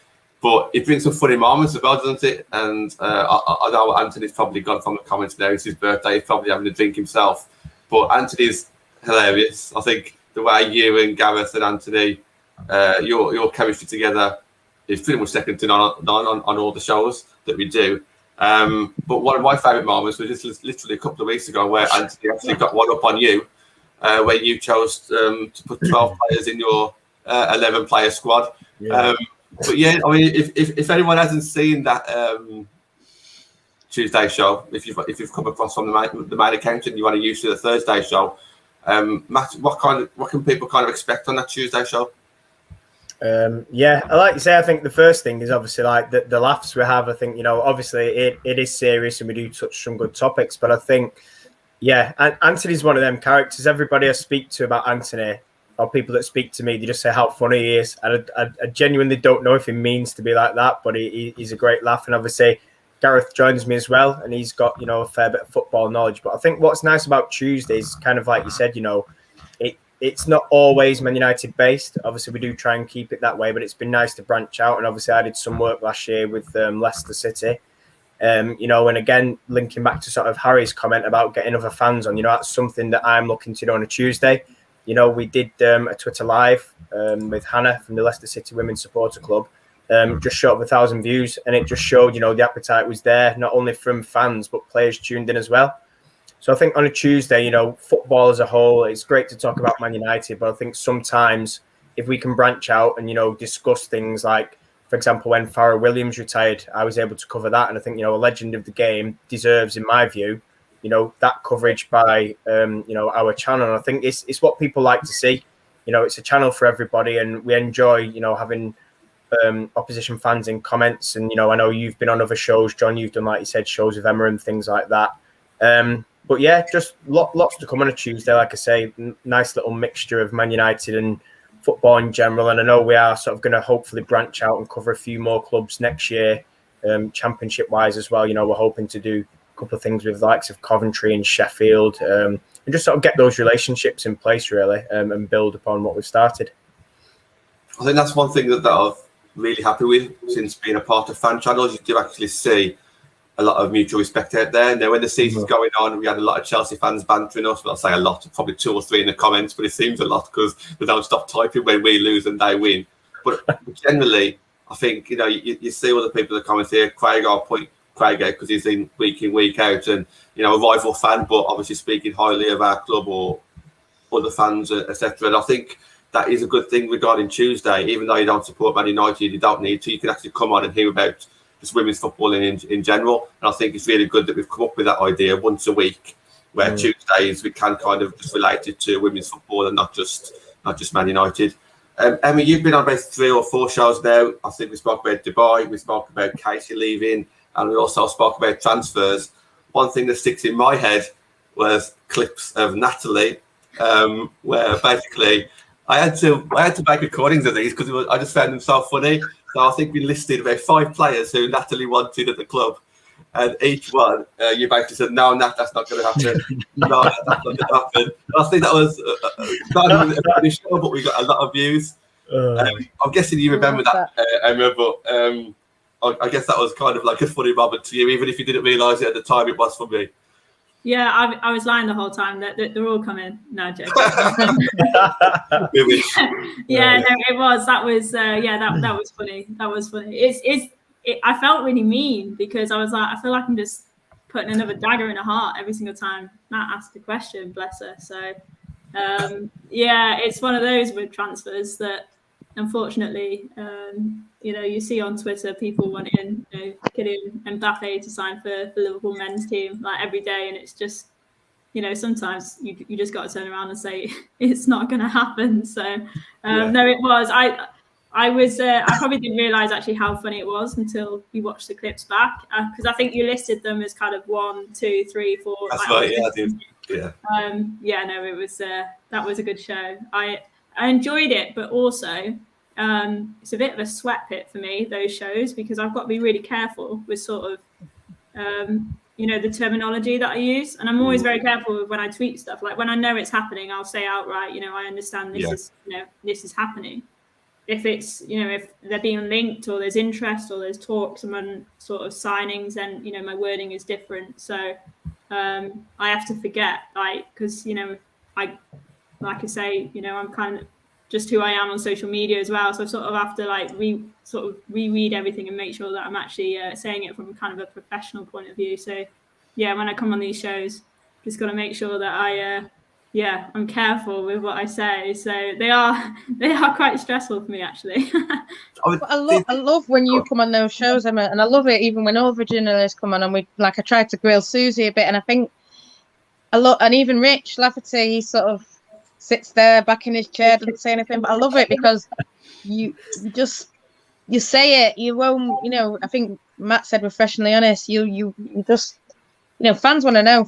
but it brings some funny moments as well, doesn't it? And I know Anthony's probably gone from the comments now. It's his birthday. He's probably having a drink himself. But Anthony's hilarious. I think the way you and Gareth and Anthony, your chemistry together is pretty much second to none on all the shows that we do. But one of my favourite moments was just literally a couple of weeks ago where Anthony actually got one up on you, where you chose to put 12 players in your 11-player squad. Yeah. But yeah, I mean, if anyone hasn't seen that Tuesday show, if you've come across from the main account and you want to use the Thursday show, Matt, what can people kind of expect on that Tuesday show? I like to say, I think the first thing is obviously like the laughs we have. I think, obviously it is serious and we do touch some good topics, but I think, Anthony's one of them characters. Everybody I speak to about Anthony, or people that speak to me, they just say how funny he is. And I genuinely don't know if he means to be like that, but he's a great laugh. And obviously Gareth joins me as well, and he's got, a fair bit of football knowledge. But I think what's nice about Tuesdays, kind of like you said, it's not always Man United based. Obviously, we do try and keep it that way, but it's been nice to branch out. And obviously, I did some work last year with Leicester City. And again, linking back to sort of Harry's comment about getting other fans on, that's something that I'm looking to do on a Tuesday. We did a Twitter live with Hannah from the Leicester City Women's Supporter Club. just short of 1,000 views, and it just showed, the appetite was there, not only from fans but players tuned in as well. So I think on a Tuesday, football as a whole, it's great to talk about Man United, but I think sometimes if we can branch out and discuss things like, for example, when Farrell Williams retired, I was able to cover that, and I think a legend of the game deserves, in my view, that coverage by our channel. And I think it's what people like to see. It's a channel for everybody, and we enjoy having opposition fans in comments. And I know you've been on other shows, John. You've done, like you said, shows with Emma and things like that. But yeah, just lots to come on a Tuesday. Like I say, nice little mixture of Man United and football in general. And I know we are sort of going to hopefully branch out and cover a few more clubs next year, championship wise as well. We're hoping to do a couple of things with the likes of Coventry and Sheffield, and just sort of get those relationships in place really, and build upon what we've started. I think that's one thing that I'm really happy with since being a part of fan channels. You do actually see a lot of mutual respect out there. Now, when the season's going on, we had a lot of Chelsea fans bantering us. Well, I'll say a lot, probably 2 or 3 in the comments, but it seems a lot because they don't stop typing when we lose and they win. But generally, I think, you see all the people that comment here. Craig, I'll point Craig out because he's in, week out, and, a rival fan, but obviously speaking highly of our club or other fans, etc. And I think that is a good thing regarding Tuesday. Even though you don't support Man United, you don't need to. You can actually come on and hear about just women's football in general. And I think it's really good that we've come up with that idea once a week, where Tuesdays we can kind of just relate it to women's football and not just Man United. Emma, you've been on about 3 or 4 shows now. I think we spoke about Dubai, we spoke about Casey leaving, and we also spoke about transfers. One thing that sticks in my head was clips of Natalie, where basically I had to make recordings of these because I just found them so funny. So I think we listed about 5 players who Natalie wanted at the club, and each one you basically said, "No, Nat, that's not going to happen. No, that's not going to happen." And I think that was not even a funny show, but we got a lot of views. I'm guessing you remember that, Emma, but I guess that was kind of like a funny moment to you, even if you didn't realise it at the time. It was for me. Yeah, I was lying the whole time. They're all coming. No, joke. Yeah, no, it was. That was that was funny. That was funny. I felt really mean because I was like, I feel like I'm just putting another dagger in her heart every single time Matt asks a question. Bless her. So yeah, it's one of those with transfers that unfortunately you see on Twitter people wanting Kylian Mbappe to sign for the Liverpool men's team like every day, and it's just sometimes you just got to turn around and say it's not going to happen. So no, it was. I probably didn't realise actually how funny it was until you watched the clips back, because I think you listed them as kind of 1, 2, 3, 4. That's right. Yeah, I did. Yeah. No, it was that was a good show. I enjoyed it, but also it's a bit of a sweat pit for me, those shows, because I've got to be really careful with sort of the terminology that I use, and I'm always very careful when I tweet stuff. Like when I know it's happening, I'll say outright, I understand this this is happening. If it's if they're being linked or there's interest or there's talks among sort of signings, then my wording is different. So I have to forget, because I like I say, I'm kind of just who I am on social media as well. So I sort of have to reread everything and make sure that I'm actually saying it from kind of a professional point of view. So yeah, when I come on these shows, just got to make sure that I'm careful with what I say. So they are quite stressful for me actually. I love when you come on those shows, Emma, and I love it even when other journalists come on, and I tried to grill Susie a bit, and I think a lot, and even Rich Lafferty, he sort of sits there back in his chair, doesn't say anything, but I love it because you say it, you won't, I think Matt said professionally honest, you just, fans want to know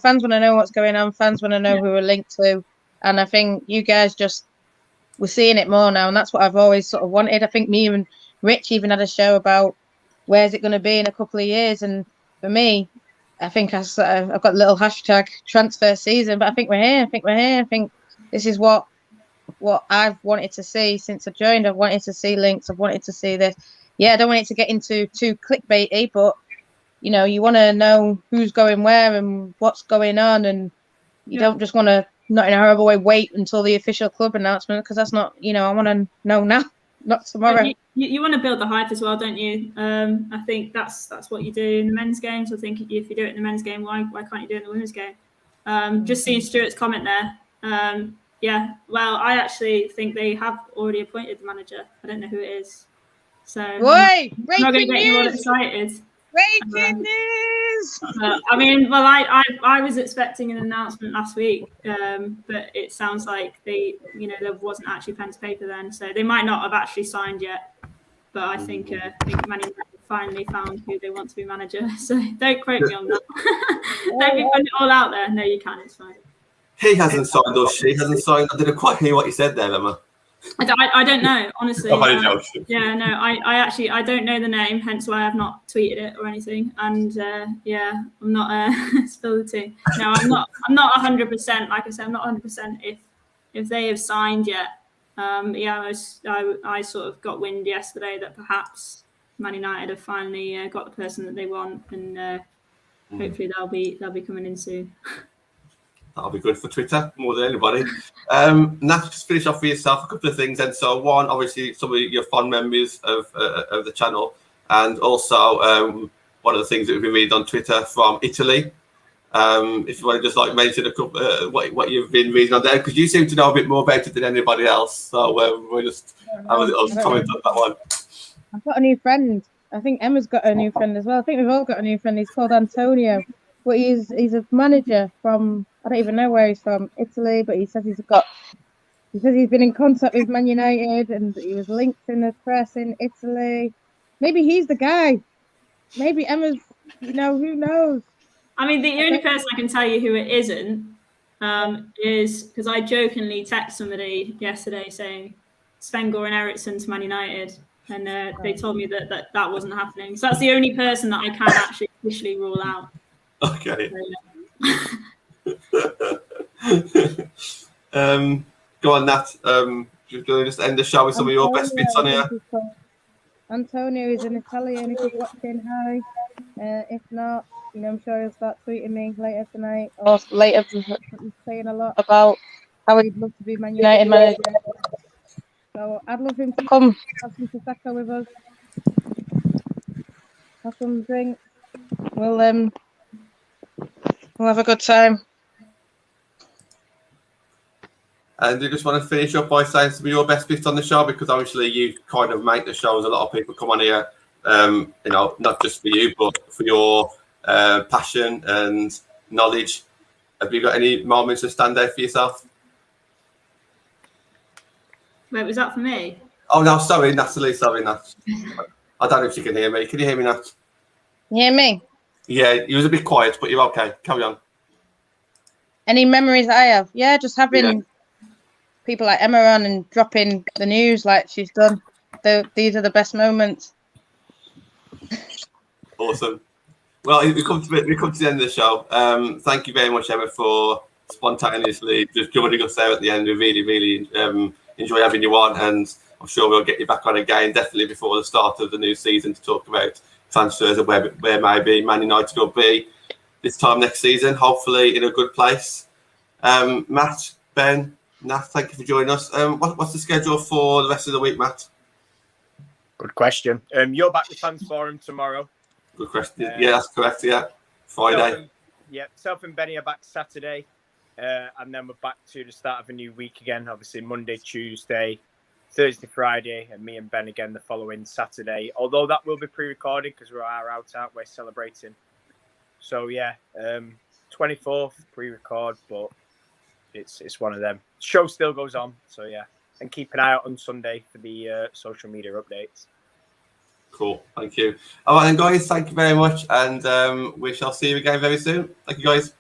what's going on, fans want to know who we're linked to, and I think you guys we're seeing it more now, and that's what I've always sort of wanted. I think me and Rich even had a show about where's it going to be in a couple of years, and for me, I think I've got a little hashtag transfer season, but I think we're here. I think this is what I've wanted to see since I joined. I've wanted to see links. I've wanted to see this. Yeah, I don't want it to get into too clickbaity, but you want to know who's going where and what's going on, and you don't just want to, not in a horrible way, wait until the official club announcement, because that's not, I want to know now. not tomorrow. You want to build the hype as well, don't you? I think that's what you do in the men's games. I think if you do it in the men's game, why can't you do it in the women's game? Just seeing Stuart's comment there. Yeah, well, I actually think they have already appointed the manager. I don't know who it is. So Boy, I'm not going to get you all excited. Breaking news! I mean, well, I was expecting an announcement last week, but it sounds like there wasn't actually pen to paper then, so they might not have actually signed yet. But I think Man United finally found who they want to be manager. So don't quote me on that. Don't be putting it all out there. No, you can. It's fine. He hasn't signed or she hasn't signed. I didn't quite hear what you said there, Emma. I don't know, honestly. Yeah, no, I actually don't know the name, hence why I've not tweeted it or anything. And I'm not spill the tea. No, I'm not 100%. Like I said, I'm not 100% if they have signed yet. I sort of got wind yesterday that perhaps Man United have finally got the person that they want, and hopefully they'll be coming in soon. That'll be good for Twitter more than anybody. Nat, just finish off for yourself a couple of things. And so, one, obviously, some of your fond memories of the channel, and also one of the things that we've been reading on Twitter from Italy. If you want to just mention a couple what you've been reading on there, because you seem to know a bit more about it than anybody else. So we'll just have a little comment on that one. I've got a new friend. I think Emma's got a new friend as well. I think we've all got a new friend. He's called Antonio. But he's a manager from, I don't even know where he's from, Italy, but he says he's been in contact with Man United and he was linked in the press in Italy. Maybe he's the guy. Maybe Emma's, who knows? I mean, the only person I can tell you who it isn't is because I jokingly texted somebody yesterday saying Sven-Göran Eriksson to Man United, and they told me that wasn't happening. So that's the only person that I can actually officially rule out. Okay. Go on, Nat. You're going to just end the show with some of your best bits on here. Antonio is an Italian. If he's watching, hi. If not, I'm sure he'll start tweeting me later tonight or later. He's saying a lot about how he'd love to be Man United manager. So I'd love him to come have some prosecco with us, have some drinks. We'll have a good time. And you just want to finish up by saying some of your best bits on the show, because obviously you kind of make the shows. A lot of people come on here, not just for you, but for your passion and knowledge. Have you got any moments that stand out for yourself? Wait, was that for me? Oh, no, sorry, Natalie. Sorry, Nat. I don't know if you can hear me. Can you hear me, Nat? You hear me? Yeah, you was a bit quiet, but you're okay. Carry on. Any memories that I have? Yeah, just having people like Emma on and dropping the news like she's done. These are the best moments. Awesome. Well, we come to the end of the show. Thank you very much, Emma, for spontaneously just joining us there at the end. We really, really enjoy having you on, and I'm sure we'll get you back on again, definitely before the start of the new season, to talk about transfers and where maybe Man United will be this time next season, hopefully in a good place. Matt, Ben, Nat, thank you for joining us. What's the schedule for the rest of the week, Matt? Good question. You're back with Fans Forum tomorrow. Good question. Yeah, that's correct. Yeah, Friday. Self and Benny are back Saturday, and then we're back to the start of a new week again. Obviously, Monday, Tuesday, Thursday, Friday, and me and Ben again the following Saturday. Although that will be pre-recorded because we are out, aren't we, celebrating. So 24th pre-record, but it's one of them. Show still goes on, so yeah. And keep an eye out on Sunday for the social media updates. Cool, thank you. All right, then, guys, thank you very much, and we shall see you again very soon. Thank you, guys.